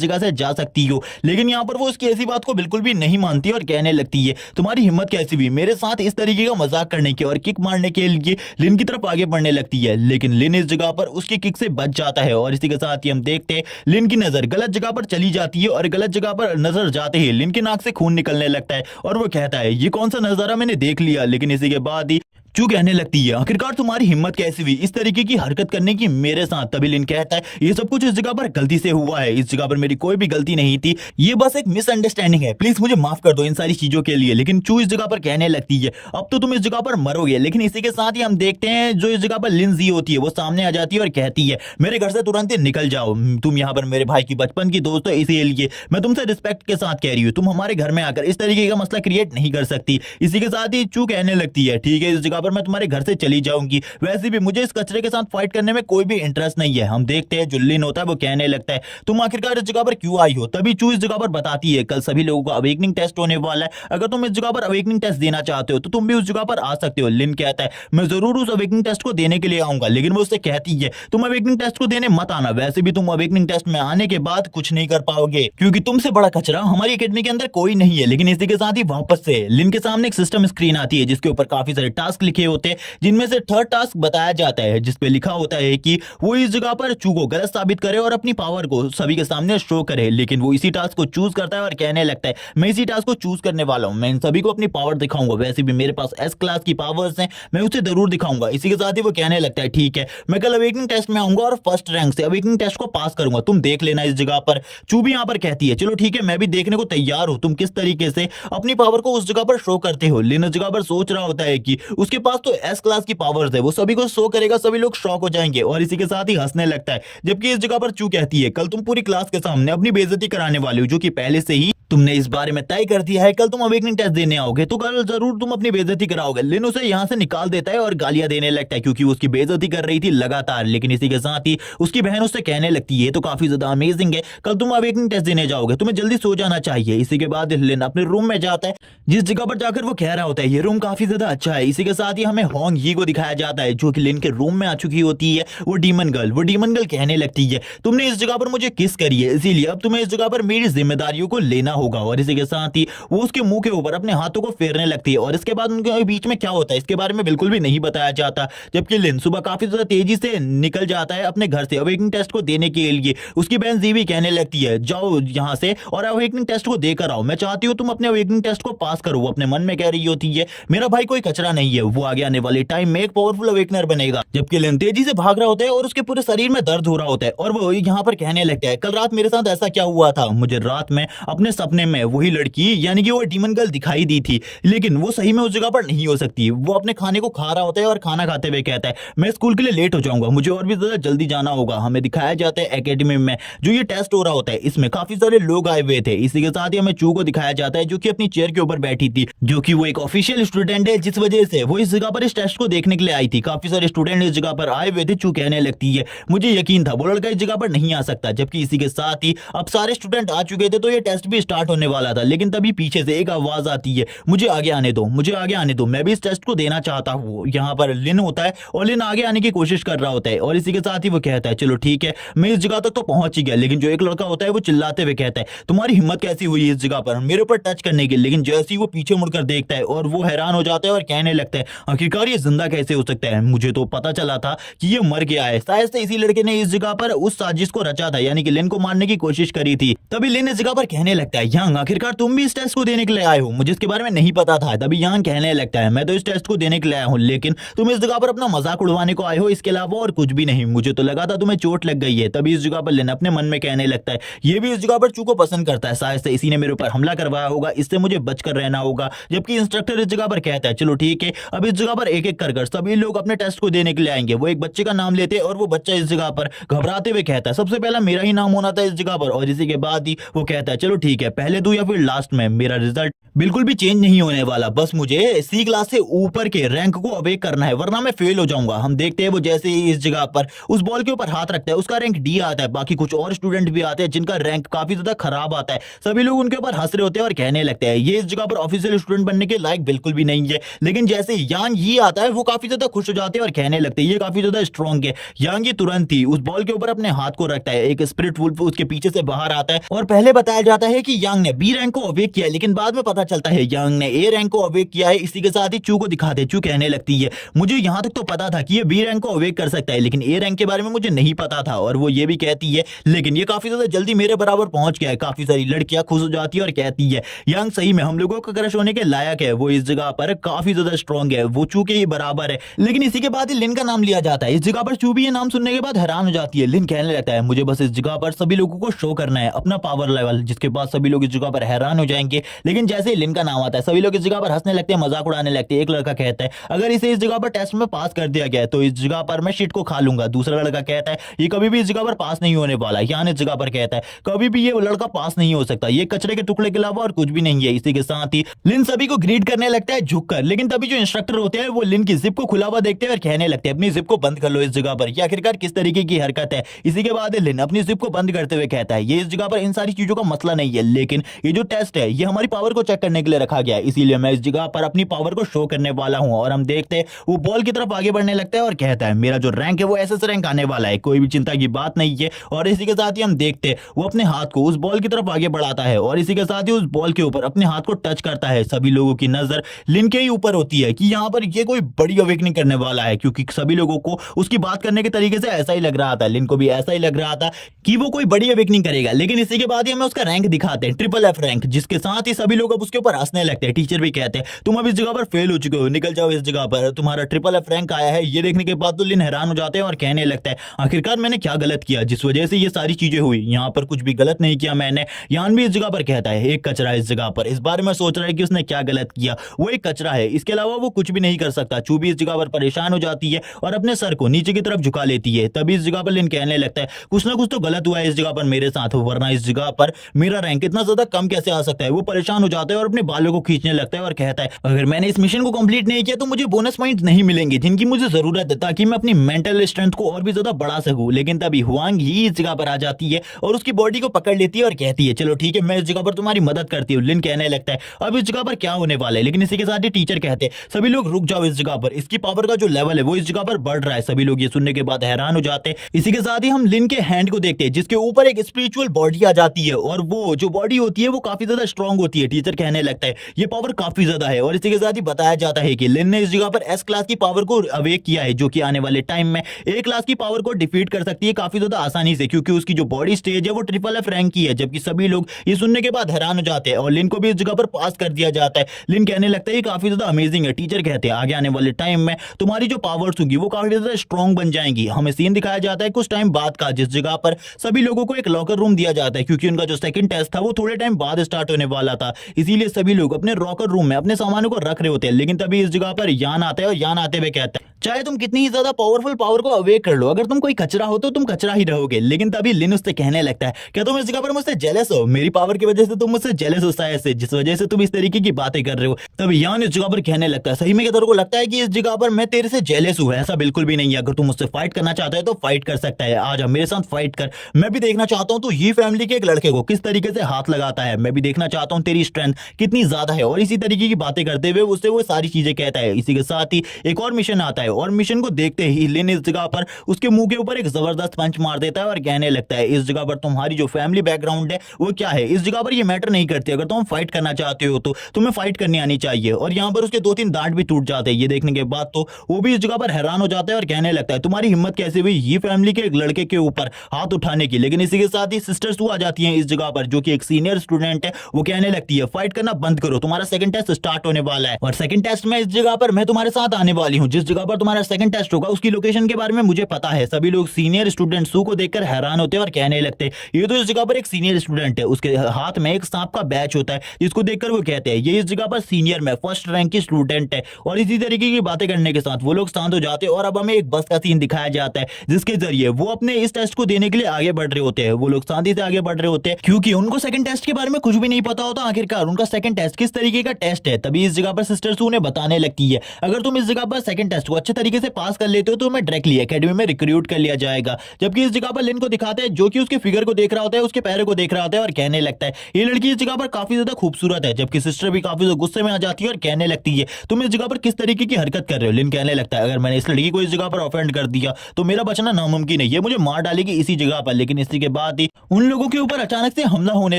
जगह से जा सकती हो। लेकिन यहाँ पर वो उसकी ऐसी बात को बिल्कुल भी नहीं मानती और कहने लगती है तुम्हारी हिम्मत कैसी हुई मेरे साथ इस तरीके का मजाक करने की, और किक मारने के लिए लिन की तरफ आगे बढ़ने लगती है। लेकिन लिन इस जगह पर उसकी किक से बच जाता है और इसी के साथ ही हम देखते हैं लिन की नजर गलत जगह पर चली जाती है और गलत जगह पर नजर जाते ही लिन की नाक से खून निकलने लगता है और वो कहता है ये कौन सा नजारा मैंने देख लिया। लेकिन इसी के बाद ही चू कहने लगती है आखिरकार तुम्हारी हिम्मत कैसी हुई इस तरीके की हरकत करने की मेरे साथ। तभी लिन कहता है ये सब कुछ इस जगह पर गलती से हुआ है, इस जगह पर मेरी कोई भी गलती नहीं थी, ये बस एक मिसअंडरस्टैंडिंग है, प्लीज मुझे माफ कर दो इन सारी चीजों के लिए। लेकिन चू इस जगह पर कहने लगती है अब तो तुम इस जगह पर मरोगे। लेकिन इसी के साथ ही हम देखते हैं जो इस जगह पर लिन जी होती है वो सामने आ जाती है और कहती है मेरे घर से तुरंत निकल जाओ, तुम यहाँ पर मेरे भाई की बचपन की दोस्त हो, इसीलिए मैं तुमसे रिस्पेक्ट के साथ कह रही हूँ, तुम हमारे घर में आकर इस तरीके का मसला क्रिएट नहीं कर सकती। इसी के साथ ही चू कहने लगती है ठीक है, इस जगह पर मैं तुम्हारे घर से चली जाऊंगी, वैसे भी मुझे इस कचरे के साथ फाइट करने में कोई भी इंटरेस्ट नहीं है। हम देखते हैं जो लिन होता है वो कहने लगता है तुम आखिरकार इस जगह पर क्यों आई हो। तभी चू इस जगह पर बताती है कल सभी लोगों का अवेकनिंग टेस्ट होने वाला है, अगर तुम इस जगह पर अवेकनिंग टेस्ट देना चाहते हो तो तुम भी उस जगह पर आ सकते हो। लिन कहता है मैं जरूर उस अवेकनिंग टेस्ट को देने के लिए आऊंगा, लेकिन वो उससे कहती है तुम अवेकनिंग टेस्ट को देने मत आना, वैसे भी तुम अवेकनिंग टेस्ट में आने के बाद कुछ नहीं कर पाओगे क्योंकि तुमसे बड़ा कचरा हमारी एकेडमी के अंदर कोई नहीं है। लेकिन इसी के साथ ही वापस से लिन के सामने एक सिस्टम स्क्रीन आती है जिसके ऊपर काफी सारे टास्क लिखे होते हैं, जिनमें से थर्ड टास्क बताया जाता है जिसपे लिखा होता है कि वो इस जगह पर चू को गलत साबित करे और अपनी पावर को सभी के सामने शो करे। लेकिन वो इसी टास्क को चूज करता है और कहने लगता है मैं इसी टास्क को चूज करने वाला हूं, मैं इन सभी को अपनी पावर दिखाऊंगा, वैसे भी मेरे पास एस क्लास की पावर्स हैं, मैं उसे जरूर दिखाऊंगा। इसी के साथ ही वो कहने लगता है ठीक है, मैं कल अवेकनिंग टेस्ट में आऊंगा और फर्स्ट रैंक से अवेकनिंग टेस्ट को पास करूंगा, तुम देख लेना इस जगह पर। चू भी यहाँ पर कहती है चलो ठीक है, मैं भी देखने को तैयार हूं तुम किस तरीके से अपनी पावर को उस जगह पर शो करते हो। लेकिन उस जगह पर सोच रहा होता है कि उसके पास तो एस क्लास की पावर्स है, वो सभी को शो करेगा, सभी लोग शॉक हो जाएंगे और इसी के साथ ही हंसने लगता है। जबकि इस जगह पर चू कहती है कल तुम पूरी क्लास के सामने अपनी बेइज्जती कराने वाले हो, जो कि पहले से ही तुमने इस बारे में तय कर दिया है, कल तुम अवेकनिंग टेस्ट देने आओगे तो कल जरूर तुम अपनी बेइज्जती कराओगे। लिन उसे यहाँ से निकाल देता है और गालियां देने लगता है क्योंकि उसकी बेइज्जती कर रही थी लगातार। लेकिन इसी के साथ ही उसकी बहन उससे कहने लगती है तो काफी ज्यादा अमेजिंग है, कल तुम अवेकनिंग टेस्ट देने जाओगे, तुम्हें जल्दी सो जाना चाहिए। इसी के बाद लिन अपने रूम में जाता है जिस जगह पर जाकर वो कह रहा होता है ये रूम काफी ज्यादा अच्छा है। इसी के साथ ही हमें होंग यी को दिखाया जाता है जो कि लिन के रूम में आ चुकी होती है। वो डीमन गर्ल कहने लगती है तुमने इस जगह पर मुझे किस करी है, इसीलिए अब तुम्हें इस जगह पर मेरी जिम्मेदारियों को लेना होगा। और इसी के साथ ही वो उसके मुंह के ऊपर अपने हाथों को फेरने लगती है और इसके बाद उनके बीच में क्या होता है इसके बारे में बिल्कुल भी नहीं बताया जाता। जबकि लिन सुबह काफी ज्यादा तेजी से निकल जाता है अपने घर से अवेकनिंग टेस्ट को देने के लिए। उसकी बहन जी भी कहने लगती है जाओ यहाँ से और अवेकनिंग टेस्ट को देकर आओ, मैं चाहती हूँ तुम अपने अवेकनिंग टेस्ट को पास करो। वो अपने मन में कह रही होती है मेरा भाई कोई कचरा नहीं है, वो आगे आने वाले टाइम में एक पावरफुल अवेकनर बनेगा। जबकि लिन तेजी से भाग रहा होता है और उसके पूरे शरीर में दर्द हो रहा होता है और वो यहाँ पर कहने लगता है कल रात मेरे साथ ऐसा क्या हुआ था, मुझे रात में अपने सपने में वही लड़की यानी कि वो डीमन गर्ल दिखाई दी थी, लेकिन वो सही में उस जगह पर नहीं हो सकती। वो अपने खाने को खा रहा होता है और खाना खाते हुए कहता है मैं स्कूल के लिए लेट हो जाऊंगा, मुझे और भी ज्यादा जल्दी जाना होगा। हमें दिखाया जाता है एकेडमी में जो ये टेस्ट हो रहा होता है इसमें काफी सारे लोग आए हुए थे। इसी के साथ ही हमें चू को दिखाया जाता है जो कि अपनी चेयर के ऊपर बैठी थी, जो कि वो एक ऑफिशियल स्टूडेंट है जिस वजह से वो इस जगह पर इस टेस्ट को देखने के लिए आई थी। काफी सारे स्टूडेंट इस जगह पर आए हुए थे। चू कहने लगती है मुझे यकीन था वो लड़का इस जगह पर नहीं आ सकता। जबकि इसी के साथ ही अब सारे स्टूडेंट आ चुके थे तो ये टेस्ट भी स्टार्ट होने वाला था, लेकिन तभी पीछे से एक आवाज आती है मुझे आगे आने दो, मुझे आगे आने दो, मैं भी इस टेस्ट को देना चाहता हूँ। यहाँ पर लिन होता है और लिन आगे आने की कोशिश कर रहा होता है और इसी के साथ ही वो कहता है चलो ठीक है मैं इस जगह तक तो पहुंच ही गया। लेकिन जो एक लड़का होता है वो चिल्लाते हुए कहता है तुम्हारी हिम्मत कैसी हुई इस जगह पर मेरे ऊपर टच करने की। लेकिन जैसे ही वो पीछे मुड़कर देखता है और वो हैरान हो जाता है और कहने लगता है आखिरकार ये जिंदा कैसे हो सकता है, मुझे तो पता चला था कि ये मर गया है, शायद से इसी लड़के ने इस जगह पर उस साजिश को रचा था, यानी कि लिन को मारने की कोशिश करी थी। तभी लिन इस जगह पर कहने लगता है यंग आखिरकार तुम भी इस टेस्ट को देने के लिए आए हो, मुझे इसके बारे में नहीं पता था। तभी यंग कहने लगता है मैं तो इस टेस्ट को देने के लिए आया हूँ, लेकिन तुम इस जगह पर अपना मजाक उड़वाने को आए हो, इसके अलावा और कुछ भी नहीं, मुझे तो लगा था तुम्हें चोट लग गई है। तभी इस जगह पर लिन अपने मन में कहने लगता है ये भी इस जगह पर चू को पसंद करता है, शायद से इसी ने मेरे ऊपर हमला करवाया होगा, इससे मुझे बचकर रहना होगा। जबकि इंस्ट्रक्टर इस जगह पर कहता है चलो ठीक है अब इस जगह पर एक एक कर सभी लोग अपने टेस्ट को देने के लिए आएंगे। वो एक बच्चे का नाम लेते और वो बच्चा इस जगह पर घबराते हुए कहता है सबसे पहला मेरा ही नाम होना था इस जगह पर। और इसी के बाद ही वो कहता है चलो ठीक है पहले दूं या फिर लास्ट में, मेरा रिजल्ट बिल्कुल भी चेंज नहीं होने वाला। बस मुझे सी क्लास से ऊपर के रैंक को अवेक करना है, वरना मैं फेल हो जाऊंगा। हम देखते हैं वो जैसे ही इस जगह पर उस बॉल के ऊपर हाथ रखता है, उसका रैंक डी आता है। बाकी कुछ और स्टूडेंट भी आते हैं जिनका रैंक काफी ज्यादा खराब आता है। सभी लोग उनके ऊपर हंस रहे होते हैं और कहने लगते हैं ये इस जगह पर ऑफिशियल स्टूडेंट बनने के लायक बिल्कुल भी नहीं है। लेकिन जैसे यांग ही आता है वो काफी ज्यादा खुश हो जाते हैं और कहने लगते हैं ये काफी ज्यादा स्ट्रॉन्ग है। यांग ही तुरंत ही उस बॉल के ऊपर अपने हाथ को रखता है। एक स्पिरिट वुल्फ उसके पीछे से बाहर आता है और पहले बताया जाता है कि यांग ने बी रैंक को अवेक किया है, लेकिन बाद में पता चलता है यांग ने ए रैंक को अवेक किया है। इसी के साथ ही चू को दिखाते, चू कहने लगती है मुझे यहां तक तो पता था कि ये बी रैंक को अवेक कर सकता है, लेकिन ए रैंक के बारे में मुझे नहीं पता था। और वो ये भी कहती है लेकिन ये काफी ज्यादा जल्दी मेरे बराबर पहुंच गया है। काफी सारी लड़कियां खुश हो जाती है और कहती है यांग सही में हम लोगों का क्रश होने के लायक है, वो इस जगह पर काफी ज्यादा स्ट्रॉन्ग है, वो चू के ही बराबर है। लेकिन इसी के बाद ही लिन का नाम लिया जाता है। इस जगह पर चू भी ये नाम सुनने के बाद हैरान हो जाती है। लिन कहने लगता है मुझे बस इस जगह पर सभी लोगों को शो करना है अपना पावर लेवल, जिसके बाद सभी लोग इस जगह पर हैरान हो जाएंगे। लेकिन जैसे ही लिन का नाम आता है सभी लोग इस जगह पर हंसने लगते हैं, मजाक उड़ाने लगते हैं। एक लड़का कहता है अगर इसे इस जगह पर टेस्ट में पास कर दिया गया तो इस जगह पर मैं शीट को खा लूंगा। दूसरा लड़का कहता है ये कभी भी इस जगह पर पास नहीं होने वाला। यान इस जगह पर कहता है कभी भी ये लड़का पास नहीं हो सकता, ये कचरे के टुकड़े के अलावा और कुछ भी नहीं है। इसी के साथ ही लिन सभी को ग्रीट करने लगता है झुककर। लेकिन तभी जो इंस्ट्रक्टर होते हैं वो लिन की जिप को खुला हुआ देखते हैं और कहने लगते हैं अपनी जिप को बंद कर लो इस जगह पर। ये आखिरकार किस तरीके की हरकत है। इसी के बाद लिन अपनी जिप को बंद करते हुए कहता है ये इस जगह पर इन सारी चीजों का मसला नहीं है, लेकिन ये जो टेस्ट है ये हमारी पावर को चेक करने के लिए रखा गया है, इसीलिए मैं इस जगह पर अपनी पावर को शो करने वाला हूं। और हम देखते हैं वो बॉल की तरफ आगे बढ़ने लगता है और कहता है मेरा जो रैंक है वो एसएस रैंक आने वाला है, कोई भी चिंता की बात नहीं है। और इसी के साथ ही हम देखते हैं वो अपने हाथ को उस बॉल की तरफ आगे बढ़ाता है और इसी के साथ ही उस बॉल के ऊपर अपने हाथ को टच करता है। सभी लोगों की नजर लिन के ही ऊपर होती है कि यहाँ पर ये कोई बड़ी अवेकनिंग करने वाला है, क्योंकि सभी लोगों को उसकी बात करने के तरीके से ऐसा ही लग रहा था। लिन को भी ऐसा ही लग रहा था कि वो कोई बड़ी अवेकनिंग करेगा। लेकिन इसी के बाद ही हमें उसका रैंक दिखाते हैं, ट्रिपल एफ रैंक, जिसके साथ ही सभी लोग अब उसके ऊपर हंसने लगते हैं। टीचर भी कहते हैं तुम अब इस जगह पर फेल हो चुके हो, निकल जाओ इस जगह पर, तुम्हारा ट्रिपल एफ रैंक आया है। ये देखने के बाद तो लिन हैरान हो जाते हैं और कहने लगता है आखिरकार मैंने क्या गलत किया जिस वजह से ये सारी चीजें हुई। यहाँ पर कुछ भी गलत नहीं किया मैंने। यान भी इस जगह पर कहता है एक कचरा इस जगह पर। इस बारे में सोच रहा है कि उसने क्या गलत किया, वो एक कचरा है, इसके अलावा वो कुछ भी नहीं कर सकता। चू भी इस जगह पर परेशान हो जाती है और अपने सर को नीचे की तरफ झुका लेती है। तभी इस जगह पर लिन कहने लगता है कुछ ना कुछ तो गलत हुआ है इस जगह पर मेरे साथ, वरना इस जगह पर मेरा रैंक इतना ज्यादा कम कैसे आ सकता है। वो परेशान हो जाता है और अपने बालों को खींचने लगता है और कहता है अगर मैंने इस मिशन को कंप्लीट नहीं किया तो मुझे बोनस पॉइंट नहीं मिलेंगे जिनकी मुझे जरूरत है, ताकि मैं अपनी मेंटल स्ट्रेंथ को और भी ज्यादा बढ़ा सकूं। लेकिन तभी हुआंग ही इस जगह पर आ जाती है और उसकी बॉडी को पकड़ लेती है और कहती है चलो ठीक है मैं इस जगह पर तुम्हारी मदद करती हूँ। लिन कहने लगता है अब इस जगह पर क्या होने वाला है। लेकिन इसी के साथ ही टीचर कहते हैं सभी लोग रुक जाओ इस जगह पर, इसकी पावर का जो लेवल है वो इस जगह पर बढ़ रहा है। सभी लोग ये सुनने के बाद हैरान हो जाते हैं। इसी के साथ ही हम लिन के हैंड को देखते हैं जिसके ऊपर एक स्पिरिचुअल बॉडी आ जाती है और वो जो बॉडी होती है वो काफी ज्यादा स्ट्रांग होती है। टीचर कहने लगता है ये पावर काफी ज्यादा है। और इसी के साथ ही बताया जाता है कि लिन ने इस जगह पर एस क्लास की पावर को अवेक किया है, जो कि आने वाले टाइम में ए क्लास की पावर को डिफीट कर सकती है काफी ज्यादा आसानी से, क्योंकि उसकी जो बॉडी स्टेज है वो ट्रिपल एफ रैंक की है। जबकि सभी लोग ये सुनने के बाद हैरान हो जाते हैं और लिन को भी इस जगह पर पास कर दिया जाता है। लिन कहने लगता है ये काफी ज्यादा अमेजिंग है। टीचर कहते हैं आगे आने वाले टाइम में तुम्हारी जो पावर्स होंगी वो काफी ज्यादा स्ट्रॉन्ग बन जाएंगी। हमें सीन दिखाया जाता है कुछ टाइम बाद का, जिस जगह पर सभी लोगों को एक लॉकर रूम दिया जाता है, क्योंकि उनका जो सेकंड टेस्ट था वो थोड़े टाइम बाद स्टार्ट होने वाला था। इसीलिए सभी लोग अपने लॉकर रूम में अपने सामानों को रख रहे होते हैं। लेकिन तभी इस जगह पर यान आता है और यान आते हुए कहता है चाहे तुम कितनी ही ज्यादा पावरफुल पावर को अवेक कर लो, अगर तुम कोई कचरा हो तो तुम कचरा ही रहोगे। लेकिन तभी लिन उससे कहने लगता है क्या तुम इस जगह पर मुझसे जेलस हो, मेरी पावर की वजह से तुम मुझसे जेलस हो शायद से, जिस वजह से तुम इस तरीके की बातें कर रहे हो। तभी यान इस जगह पर कहने लगता है सही में क्या तेरे को लगता है कि इस जगह पर मैं तेरे से जेलस हूं? ऐसा बिल्कुल भी नहीं है। अगर तुम मुझसे फाइट करना चाहता है तो फाइट कर सकता है, आ जा मेरे साथ फाइट कर। मैं भी देखना चाहता हूं तू ही फैमिली के एक लड़के को किस तरीके से हाथ लगाता है। मैं भी देखना चाहता हूं तेरी स्ट्रेंथ कितनी ज्यादा है। और इसी तरीके की बातें करते हुए उससे वो सारी चीजें कहता है। इसी के साथ ही एक और मिशन आता है और मिशन को देखते ही लिन इस जगह पर उसके मुंह के ऊपर एक जबरदस्त पंच मार देता है और कहने लगता है इस जगह पर तुम्हारी जो फैमिली बैकग्राउंड है वो क्या है, इस जगह पर ये मैटर नहीं करती। अगर तुम फाइट करना चाहते हो तो तुम्हें फाइट करनी आनी चाहिए। और यहाँ पर उसके 2-3 दांत भी टूट जाते हैं। ये देखने के बाद तो वो भी इस जगह पर हैरान हो जाता है और कहने लगता है तुम्हारी हिम्मत कैसे हुई ये फैमिली के एक लड़के के ऊपर हाथ उठाने की। लेकिन इसी के साथ ही सिस्टर्स आ जाती हैं इस जगह पर, जो कि एक सीनियर स्टूडेंट है। वो कहने लगती है फाइट करना बंद करो, तुम्हारा सेकंड टेस्ट स्टार्ट होने वाला है और सेकंड टेस्ट में इस जगह पर मैं तुम्हारे साथ आने वाली हूँ। जिस जगह पर तुम्हारा सेकंड टेस्ट होगा उसकी लोकेशन के बारे में मुझे पता है। सभी लोग सीनियर स्टूडेंट सू को देखकर हैरान होते हैं और कहने लगते हैं ये तो इस जगह पर एक सीनियर स्टूडेंट है। उसके हाथ में एक सांप का बैच होता है जिसको देखकर वो कहते हैं ये इस जगह पर सीनियर में फर्स्ट रैंक की स्टूडेंट है। और इसी तरीके की बातें करने के साथ वो लोग शांत हो जाते हैं और अब हमें एक बस का सीन दिखाया जाता है जिसके जरिए वो अपने इस टेस्ट को देने के लिए आगे बढ़ रहे होते हैं। वो लोग शांति से आगे बढ़ रहे होते हैं क्योंकि उनको सेकंड सेकंड टेस्ट के बारे में कुछ भी नहीं पता होता आखिरकार उनका सेकंड टेस्ट किस तरीके का टेस्ट है। तभी इस जगह पर सिस्टर सू उन्हें बताने लगती है, अगर तुम इस जगह पर सेकंड टेस्ट को अच्छे तरीके से पास कर लेते हो तो तुम्हें डायरेक्टली एकेडमी में रिक्रूट कर लिया जाएगा। जबकि इस जगह पर लिन को दिखाते हैं जो कि उसके फिगर को देख रहा होता है, उसके पैरों को देख रहा होता है और कहने लगता है ये लड़की इस जगह पर काफी ज्यादा खूबसूरत है। जबकि सिस्टर भी काफी गुस्से में आ जाती है और कहने लगती है तुम इस जगह पर किस तरीके की हरकत कर रहे हो। लिन कहने लगता है अगर मैंने इस लड़की को इस जगह पर ऑफेंड कर दिया तो मेरा बचना नामुमकिन है, ये मुझे मार डालेगी इसी जगह पर। लेकिन इसी के बाद ही उन लोगों के ऊपर अचानक से हमला होने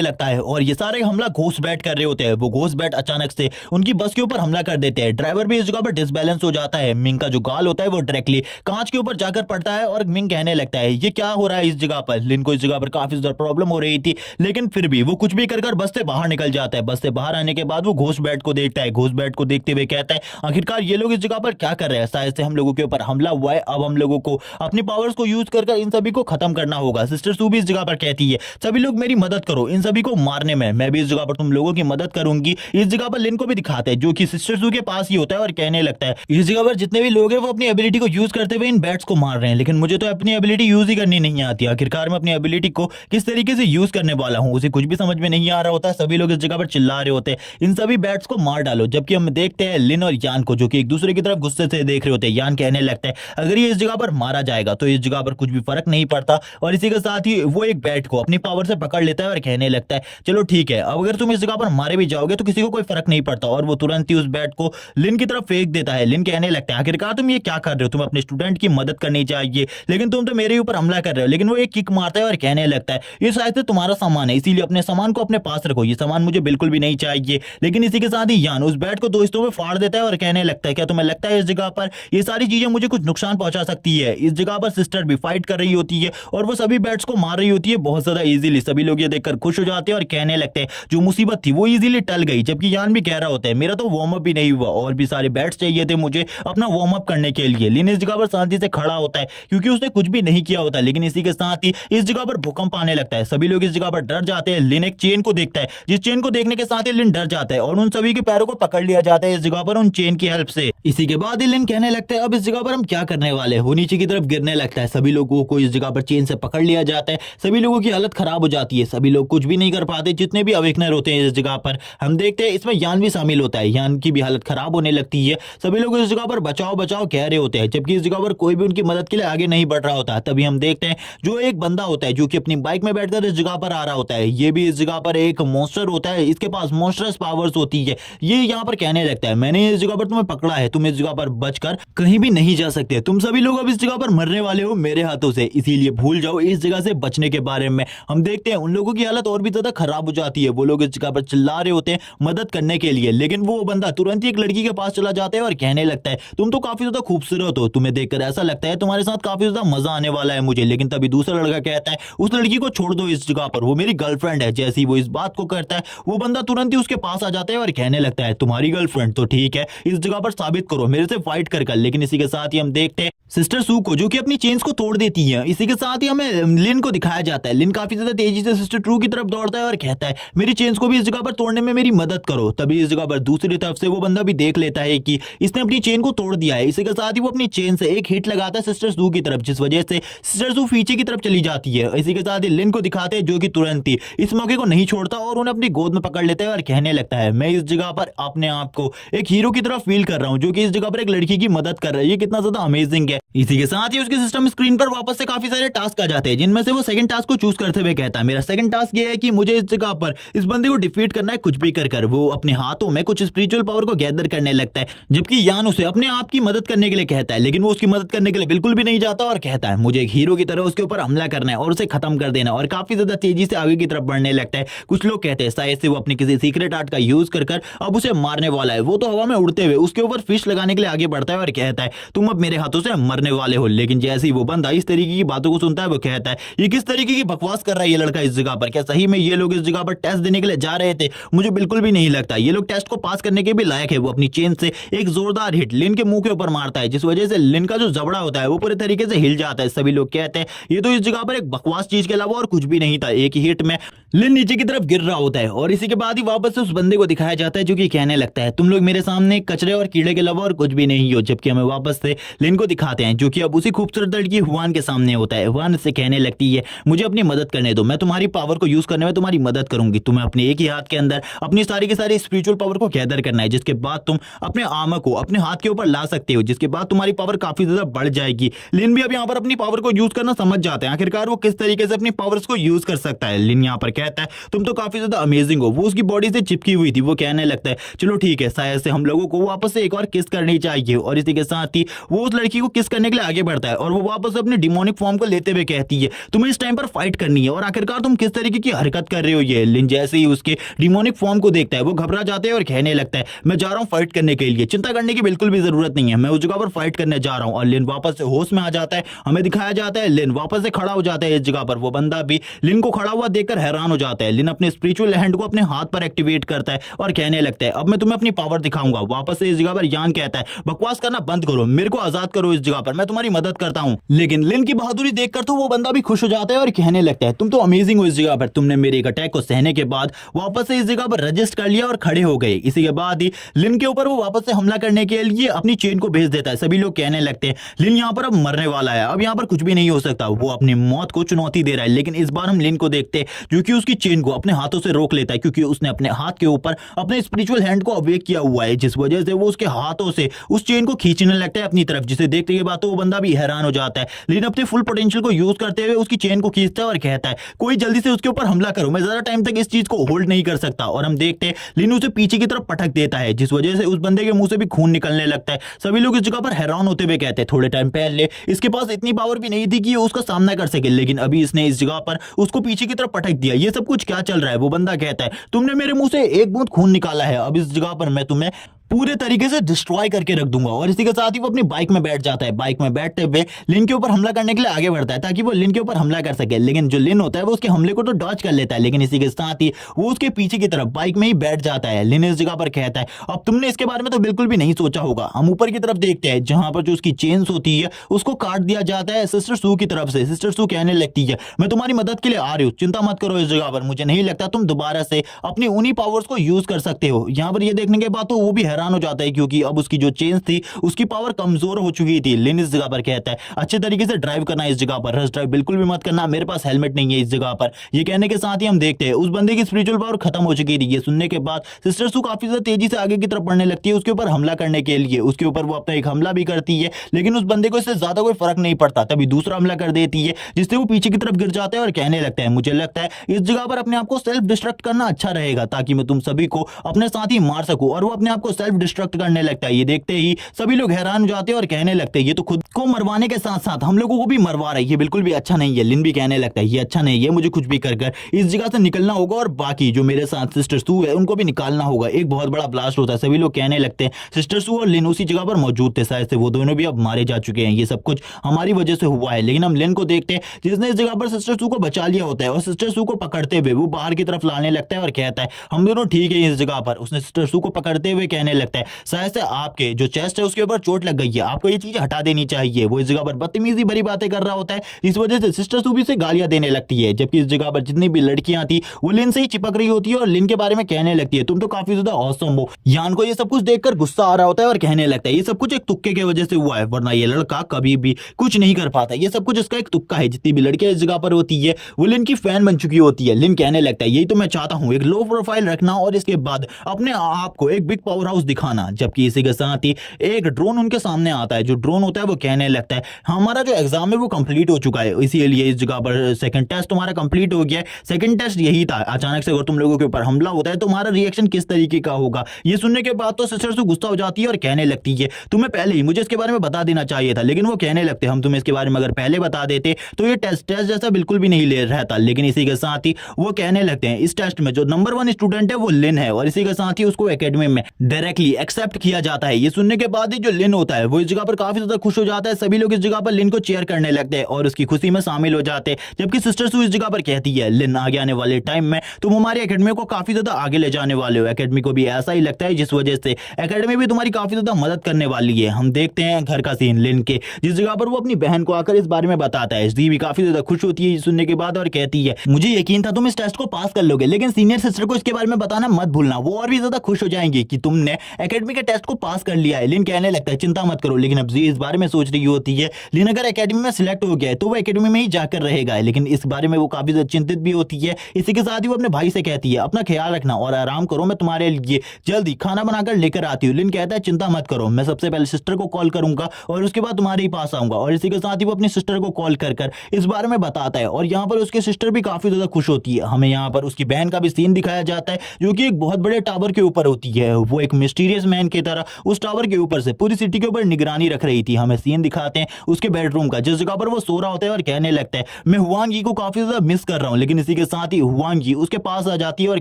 लगता है और ये सारे हमला घोस्ट बैट कर रहे होते हैं। वो घोस्ट बैट अचानक से उनकी बस के ऊपर हमला कर देते हैं। ड्राइवर भी इस जगह पर डिसबैलेंस हो जाता है। मिंग का जो गाल होता है वो डायरेक्टली कांच के ऊपर जाकर पड़ता है और मिंग कहने लगता है ये क्या हो रहा है इस जगह पर। लिन को इस जगह पर काफी ज्यादा प्रॉब्लम हो रही थी, लेकिन फिर भी वो कुछ भी कर बस से बाहर निकल जाता है। बस से बाहर आने के बाद वो घोस्ट बैट को देखता है। घोस्ट बैट को देखते हुए कहता है आखिरकार ये लोग इस जगह पर क्या कर रहे हैं, शायद से हम लोगों के ऊपर हमला हुआ है, अब हम लोगों को अपनी पावर्स को यूज कर इन सभी को खत्म करना होगा। सिस्टर सू भी इस जगह पर कहती है सभी लोग मेरी मदद करो इन सभी को मारने में, मैं भी इस जगह पर तुम लोगों की मदद करूंगी। इस जगह पर लिन को भी दिखाते हैं जो कि सिस्टर सू के पास ही होता है और कहने लगता है इस जगह पर जितने भी लोग हैं वो अपनी एबिलिटी को यूज करते हुए इन बैट्स को मार रहे हैं, लेकिन मुझे तो अपनी एबिलिटी यूज ही करनी नहीं आती। आखिरकार मैं अपनी एबिलिटी को किस तरीके से यूज करने वाला हूं उसे कुछ भी समझ में नहीं आ रहा होता। सभी लोग इस जगह पर चिल्ला रहे होते हैं इन सभी बैट्स को मार डालो। जबकि हम देखते हैं लिन और यान को जो कि एक दूसरे की तरफ गुस्से से देख रहे होते हैं। यान कहने लगता है अगर ये इस जगह पर मारा जाएगा तो इस जगह पर कुछ भी फर्क नहीं पड़ता और इसी के साथ ही वो एक बैट को अपनी पावर से पकड़ लेता है और कहने लगता है चलो ठीक है अब अगर तुम इस जगह पर मारे भी जाओगे तो किसी को कोई फर्क नहीं पड़ता। और वो तुरंत ही उस बैट को लिन की तरफ फेंक देता है। लिन कहने लगता है आखिरकार तुम ये क्या कर रहे हो, तुम अपने स्टूडेंट की मदद करनी चाहिए लेकिन तुम तो मेरे ऊपर हमला कर रहे हो। लेकिन वो एक किक मारता है और कहने लगता है ये शायद से तुम्हारा सामान है इसीलिए अपने सामान को अपने पास रखो, ये सामान मुझे बिल्कुल भी नहीं चाहिए। लेकिन इसी के साथ ही यान उस बैट को दो हिस्सों में फाड़ देता है और कहने लगता है क्या तुम्हें लगता है इस जगह पर ये सारी चीजें मुझे कुछ नुकसान पहुंचा सकती है। इस जगह पर सिस्टर भी फाइट कर रही होती है और वो सभी बैट्स को मार रही होती है बहुत ज्यादा इजीली। सभी लोग ये देखकर खुश हो जाते हैं और कहने लगते हैं जो मुसीबत थी वो इजीली टल गई। जबकि यान भी कह रहा होता है मेरा तो वार्म अप भी नहीं हुआ और भी सारे बैट्स चाहिए थे मुझे अपना वार्म अप करने के लिए। लिन इस जगह पर शांति से खड़ा होता है क्योंकि उसने कुछ भी नहीं किया होता। लेकिन इसी के साथ ही इस जगह पर भूकंप आने लगता है। सभी लोग इस जगह पर डर जाते हैं। लिन एक चेन को देखता है जिस चेन को देखने के साथ ही लिन डर जाता है और उन सभी के पैरों को पकड़ लिया जाता है इस जगह पर उन चेन की हेल्प से। इसी के बाद लिन कहने लगता है अब इस जगह पर हम क्या करने वाले हैं। वो नीचे की तरफ गिरने लगता है। सभी लोगों को इस जगह पर चेन से पकड़ लिया जाता है। सभी लोगों की हालत खराब हो जाती है। सभी लोग कुछ भी नहीं कर पाते जितने भी अवेकनर होते हैं इस जगह पर। हम देखते हैं इसमें यान भी शामिल होता है। यान की भी हालत खराब होने लगती है। सभी लोग इस जगह पर बचाओ बचाओ कह रहे होते हैं जबकि इस जगह पर कोई भी उनकी मदद के लिए आगे नहीं बढ़ रहा होता। तभी हम देखते हैं जो एक बंदा होता है जो कि अपनी बाइक में बैठकर इस जगह पर आ रहा होता है। ये भी इस जगह पर एक मॉन्स्टर होता है, इसके पास मॉन्स्टरस पावर्स होती है। ये यहाँ पर कहने लगता है मैंने इस जगह पर तुम्हें पकड़ा है, तुम इस जगह पर बचकर कहीं भी नहीं जा सकते, तुम सभी लोग अब इस जगह पर मरने वाले हो मेरे हाथों से, इसीलिए भूल जाओ इस जगह से बचने के बारे में। हम देखते हैं उन लोगों की हालत और भी ज्यादा खराब हो जाती है। वो लोग इस जगह पर चिल्ला रहे होते हैं मदद करने के लिए, लेकिन वो बंदा तुरंत ही एक लड़की के पास चला जाता है और कहने लगता है तुम तो काफी ज्यादा खूबसूरत हो, तुम्हें देखकर ऐसा लगता है तुम्हारे साथ काफी ज्यादा मजा आने वाला है मुझे। लेकिन तभी दूसरा लड़का कहता है उस लड़की को छोड़ दो इस जगह पर, वो मेरी गर्लफ्रेंड है। जैसे ही वो इस बात को करता है वो बंदा तुरंत ही उसके पास आ जाता है और कहने लगता है तुम्हारी गर्लफ्रेंड तो ठीक है, इस जगह पर साबित करो मेरे से फाइट कर। लेकिन इसी के साथ ही हम देखते हैं सिस्टर सू को जो कि अपनी चेन्स को तोड़ देती है। इसी के साथ ही हमें लिन को दिखाया जाता है। लिन काफी ज्यादा तेजी से सिस्टर ट्रू की तरफ दौड़ता है और कहता है मेरी चेन्स को भी इस जगह पर तोड़ने में मेरी मदद करो। तभी इस जगह पर दूसरी तरफ से वो बंदा भी देख लेता है कि इसने अपनी चेन को तोड़ दिया है। इसी के साथ ही वो अपनी चेन से एक हिट लगाता है सिस्टर सू की तरफ, जिस वजह से सिस्टर सू पीछे की तरफ चली जाती है। इसी के साथ ही लिन को दिखाते हैं जो कि तुरंत ही इस मौके को नहीं छोड़ता और उन्हें अपनी गोद में पकड़ लेता है और कहने लगता है मैं इस जगह पर अपने आप को एक हीरो की तरह फील कर रहा हूं जो कि इस जगह पर एक लड़की की मदद कर रहा है। ये कितना ज्यादा अमेजिंग है। इसी के साथ ही उसके सिस्टम स्क्रीन पर वापस से काफी सारे टास्क आ जाते हैं जिनमें से वो सेकंड टास्क को चूज करते हुए कहता है मेरा सेकंड टास्क ये है कि मुझे इस जगह पर इस बंदे को डिफीट करना है कुछ भी कर। वो अपने हाथों में कुछ स्पिरिचुअल पावर को गैदर करने लगता है जबकि यान उसे अपने आप की मदद करने के लिए कहता है, लेकिन वो उसकी मदद करने के लिए बिल्कुल भी नहीं जाता और कहता है मुझे एक हीरो की तरह उसके ऊपर हमला करना है और उसे खत्म कर देना और काफी ज्यादा तेजी से आगे की तरफ बढ़ने लगता है। कुछ लोग कहते हैं शायद से वो अपनी किसी सीक्रेट आर्ट का यूज कर अब उसे मारने वाला है। वो तो हवा में उड़ते हुए उसके ऊपर फिश लगाने के लिए आगे बढ़ता है और कहता है तुम अब मेरे हाथों से मरने वाले हो। लेकिन जैसे ही वो बंदा इस तरीके की बातों को सुनता है वो कहता है ये किस तरीके की बकवास कर रहा है ये लड़का इस जगह पर, क्या सही में ये लोग इस जगह पर टेस्ट देने के लिए जा रहे थे? मुझे बिल्कुल भी नहीं लगता ये लोग टेस्ट को पास करने के भी लायक है। वो अपनी चेन से एक जोरदार हिट लिन के मुंह के ऊपर मारता है जिस वजह से लिन का जो जबड़ा होता है वो पूरे तरीके से हिल जाता है। सभी लोग कहते हैं ये तो इस जगह पर एक बकवास चीज के अलावा और कुछ भी नहीं था। एक ही हिट में लिन नीचे की तरफ गिर रहा होता है और इसी के बाद ही वापस से उस बंदे को दिखाया जाता है जो कि कहने लगता है तुम लोग मेरे सामने कचरे और कीड़े के अलावा और कुछ भी नहीं हो। जबकि हमें वापस से लिन को दिखाते हैं जो कि अब उसी खूबसूरत लड़की हुआन के सामने होता है। हुआन से कहने लगती है मुझे अपनी मदद करने दो, मैं तुम्हारी पावर को यूज करने में तुम्हारी मदद करूंगी। तुम्हें अपने एक ही हाथ के अंदर अपनी सारी की सारी स्पिरिचुअल पावर को गैदर करना है, जिसके बाद तुम अपने आर्मर को अपने हाथ के ऊपर ला सकते हो, जिसके बाद तुम्हारी पावर काफी ज्यादा बढ़ जाएगी। लिन भी अब यहाँ पर अपनी पावर को यूज करना समझ जाते हैं, आखिरकार वो किस तरीके से अपनी पावर्स को यूज कर सकता है। लिन यहाँ पर कहता है तुम तो काफी ज्यादा अमेजिंग हो। वो उसकी बॉडी से चिपकी हुई थी। वो कहने लगता है चलो ठीक है, शायद से हम लोगों को वापस से एक और किस करनी चाहिए। और इसी के साथ ही वो उस लड़की को किस करने के लिए आगे बढ़ता है और वो वापस अपने डिमोनिक फॉर्म को लेते हुए कहती है तुम्हें इस टाइम पर फाइट करनी है। और आखिरकार तुम किस तरीके की हरकत कर रहे हो ये। लिन जैसे ही उसके डिमोनिक फॉर्म को देखता है वो घबरा जाता है और कहने लगता है मैं जा रहा हूं फाइट करने के लिए, चिंता करने की बिल्कुल भी जरूरत नहीं है, मैं उस जगह पर फाइट करने जा रहा हूं। और लिन वापस से होश में आ जाता है। हमें दिखाया जाता है लिन वापस से खड़ा हो जाता है इस जगह पर। वो बंदा भी लिन को खड़ा हुआ देखकर हैरान हो जाता है। लिन अपने स्पिरिचुअल हैंड को अपने हाथ पर एक्टिवेट करता है और कहने लगता है अब मैं तुम्हें अपनी पावर दिखाऊंगा। वापस से इस जगह पर यान कहता है बकवास करना बंद करो, मेरे को आजाद करो, इस जगह पर मैं तुम्हारी मदद करता हूं। लेकिन लिन की बहादुरी देखकर तो वो बंदा भी खुश हो जाता है और कहने लगता है तुम तो अमेजिंग हो इस जगह पर, तुमने मेरे एक अटैक को सहने के बाद वापस से इस जगह पर रजिस्ट कर लिया और खड़े हो गए। इसी के बाद ही लिन के ऊपर वो वापस से हमला करने के लिए अपनी चेन को भेज देता है। सभी लोग कहने लगते हैं लिन यहाँ पर अब मरने वाला है, अब यहाँ पर कुछ भी नहीं हो सकता। वो अपनी मौत को चुनौती दे रहा है। लेकिन इस बार हम लिन को देखते हैं जो कि उसकी चेन को अपने हाथों से रोक लेता है, क्योंकि उसने अपने हाथ के ऊपर अपने स्पिरिचुअल हैंड को अवेक किया हुआ है, जिस वजह से वो उसके हाथों से उस चेन को खींचने लगता है अपनी तरफ, जिसे देखते के बाद तो वो बंदा भी हैरान हो जाता है। लिन अपने फुल पोटेंशियल को यूज करते हुए उसकी चेन को खींचता है और कहता है कोई जल्दी से उसके ऊपर हमला करो, मैं ज्यादा टाइम तक इस चीज को होल्ड नहीं कर सकता। और हम देखते हैं लिन उसे पीछे की तरफ पटक देता है, जिस वजह से उस बंदे के मुंह से भी खून निकलने लगता है। सभी लोग इस जगह पर हैरान होते हुए कहते हैं थोड़े टाइम पहले इसके पास इतनी पावर भी नहीं थी कि उसका सामना कर सके, लेकिन अभी इसने इस जगह पर उसको पीछे की तरफ पटक दिया। ये सब कुछ क्या चल रहा है। वो बंदा कहता है तुमने मेरे मुंह से एक बूंद खून निकाला है, अब इस जगह पर मैं तुम्हें पूरे तरीके से डिस्ट्रॉय करके रख दूंगा। और इसी के साथ ही वो अपनी बाइक में बैठ जाता है। बाइक में बैठते हुए लिन के ऊपर हमला करने के लिए आगे बढ़ता है ताकि वो लिन के ऊपर हमला कर सके। लेकिन जो लिन होता है वो उसके हमले को तो डॉज कर लेता है, लेकिन इसी के साथ ही वो उसके पीछे की तरफ बाइक में ही बैठ जाता है। लिन इस जगह पर कहता है अब तुमने इसके बारे में तो बिल्कुल भी नहीं सोचा होगा। हम ऊपर की तरफ देखते हैं जहां पर जो उसकी चेन्स होती है उसको काट दिया जाता है सिस्टर सू की तरफ से। सिस्टर सू कहने लगती है मैं तुम्हारी मदद के लिए आ रही हूँ, चिंता मत करो इस जगह पर, मुझे नहीं लगता तुम दोबारा से अपनी उन्हीं पावर्स को यूज कर सकते हो। यहाँ पर ये देखने के बाद तो वो भी हैरान हो जाता है, क्योंकि अब उसकी जो चेन थी उसकी पावर कमजोर हो चुकी थी। लिन इस जगह पर कहता है अच्छे तरीके से ड्राइव करना इस जगह पर, रश ड्राइव बिल्कुल भी मत करना, मेरे पास हेलमेट नहीं है इस जगह पर। ये कहने के साथ ही हम देखते हैं उस बंदे की स्पिरिचुअल पावर खत्म हो चुकी थी। ये सुनने के बाद सिस्टर सू काफी ज्यादा तेजी से आगे की तरफ बढ़ने लगती है उसके ऊपर हमला करने के लिए। उसके ऊपर वो अपना एक हमला भी करती है, लेकिन उस बंदे को इससे ज्यादा कोई फर्क नहीं पड़ता। तभी दूसरा हमला कर देती है जिससे वो पीछे की तरफ गिर जाता है और कहने लगता है मुझे लगता है इस जगह पर अपने आप को सेल्फ डिस्ट्रक्ट करना अच्छा रहेगा, ताकि मैं तुम सभी को अपने साथ ही मार सकूं। और वो अपने आप को सेल्फ डिस्ट्रक्ट करने लगता है। ये देखते ही सभी लोग हैरान हो जाते हैं और कहने लगते हैं ये तो खुद को मरवाने के साथ साथ हम लोगों को भी मरवा रही है, बिल्कुल भी अच्छा नहीं है। लिन भी कहने लगता है ये अच्छा नहीं है, मुझे कुछ भी कर कर इस जगह से निकलना होगा और बाकी जो मेरे साथ सिस्टर सू है उनको भी निकालना होगा। एक बहुत बड़ा ब्लास्ट होता है। सभी लोग कहने लगते हैं सिस्टर सू और लिन उसी जगह पर मौजूद थे, शायद से वो दोनों भी अब मारे जा चुके हैं। ये सब कुछ हमारी वजह से हुआ है। लेकिन हम लिन को देखते हैं जिसने इस जगह पर सिस्टर सू को बचा लिया होता है और सिस्टर सू को पकड़ते हुए वो बाहर की तरफ लाने लगता है और कहता है हम दोनों ठीक है इस जगह पर। उसने सिस्टर सू को पकड़ते हुए कहने लगता है शायद से आपके जो चेस्ट है उसके ऊपर चोट लग गई है, आपको ये चीज हटा देनी चाहिए। वो इस जगह पर बदतमीजी भरी बातें कर रहा होता है, इस वजह से सिस्टर सू भी से गालियां देने लगती है। जबकि इस जगह पर जितनी भी लड़कियां थी वो लिन से ही चिपक रही होती है और लिन के बारे में कहने लगती है तुम तो काफी ज्यादा औसम हो। यान को ये सब कुछ देखकर गुस्सा आ रहा होता है और कहने लगता है ये सब कुछ एक तुक्के की वजह से हुआ है, वरना ये लड़का कभी भी कुछ नहीं कर पाता। ये सब कुछ इसका एक तुक्का है। जितनी भी लड़कियां इस जगह पर होती है वो लिन की फैन बन चुकी होती है। लिन कहने लगता है यही तो मैं चाहता हूं, एक लो प्रोफाइल रखना और इसके बाद अपने आप को एक बिग पावर हाउस दिखाना। जबकि इसी के साथ ही एक ड्रोन उनके सामने आता है। जो ड्रोन होता है वो कहने लगता है हमारा जो एग्जाम है वो कंप्लीट हो चुका है, इसीलिए इस जगह पर सेकंड टेस्ट तुम्हारा कंप्लीट हो गया है। सेकंड टेस्ट यही था, अचानक से अगर तुम लोगों के ऊपर हमला होता है तो तुम्हारा रिएक्शन किस तरीके का होगा। ये सुनने के बाद तो सिस्टर से गुस्सा हो जाती है और कहने लगती है तुम्हें पहले ही मुझे इसके बारे में बता देना चाहिए था। लेकिन वो कहने लगते हम तुम्हें इसके बारे में अगर पहले बता देते तो ये टेस्ट जैसा बिल्कुल भी नहीं ले रहता। लेकिन इसी के साथ ही वो कहने लगते हैं इस टेस्ट में जो नंबर 1 स्टूडेंट है वो लिन है और इसी के साथ ही उसको एकेडमी में डायरेक्ट एग्जैक्टली एक्सेप्ट किया जाता है। ये सुनने के बाद ही जो लिन होता है वो इस जगह पर काफी ज्यादा खुश हो जाता है। सभी लोग इस जगह पर लिन को चेयर करने लगते हैं और उसकी खुशी में शामिल हो जाते हैं। जबकि सिस्टर सू इस जगह पर कहती है, लिन आगे आने वाले टाइम में तुम हमारी एकेडमी को काफी ज्यादा आगे ले जाने वाले हो। एकेडमी को भी ऐसा ही लगता है, जिस वजह से एकेडमी भी तुम्हारी काफी ज्यादा मदद करने वाली है। हम देखते हैं घर का सीन लिन के, जिस जगह पर वो अपनी बहन को आकर इस बारे में बताता है। जी भी काफी ज्यादा खुश होती है सुनने के बाद और कहती है, मुझे यकीन था तुम इस टेस्ट को पास कर लोगे, लेकिन सीनियर सिस्टर को इसके बारे में बताना मत भूलना। वो और भी ज्यादा खुश हो जाएंगी कि तुमने एकेडमी के टेस्ट को पास कर लिया है। लिन कहने लगता है, चिंता मत करो। लेकिन अब जी इस बारे में सोच रही होती है, लिन अगर एकेडमी में सिलेक्ट हो गया है तो वो एकेडमी में ही जाकर रहेगा, लेकिन इस बारे में वो काफी ज्यादा चिंतित भी होती है। इसी के साथ ही वो अपने भाई से कहती है, अपना ख्याल रखना और आराम करो, मैं तुम्हारे लिए जल्दी खाना बनाकर लेकर आती हूँ। लिन कहता है, चिंता मत करो, मैं सबसे पहले सिस्टर को कॉल करूंगा और उसके बाद तुम्हारे ही पास आऊंगा। और इसी के साथ ही वो अपनी सिस्टर को कॉल कर इस बारे में बताता है और यहाँ पर उसके सिस्टर भी काफी ज्यादा खुश होती है। हमें यहाँ पर उसकी बहन का भी सीन दिखाया जाता है, जो कि एक बहुत बड़े टावर के ऊपर होती है। वो एक मिस्टीरियस मैन की तरह उस टावर के ऊपर से पूरी सिटी के ऊपर निगरानी रख रही थी। हमें सीन दिखाते हैं उसके बेडरूम का, जिस जगह पर वो सो रहा होता है और कहने लगता है, मैं हुआंग यी को काफी ज्यादा मिस कर रहा हूँ। लेकिन इसी के साथ ही हुआंग यी उसके पास आ जाती है और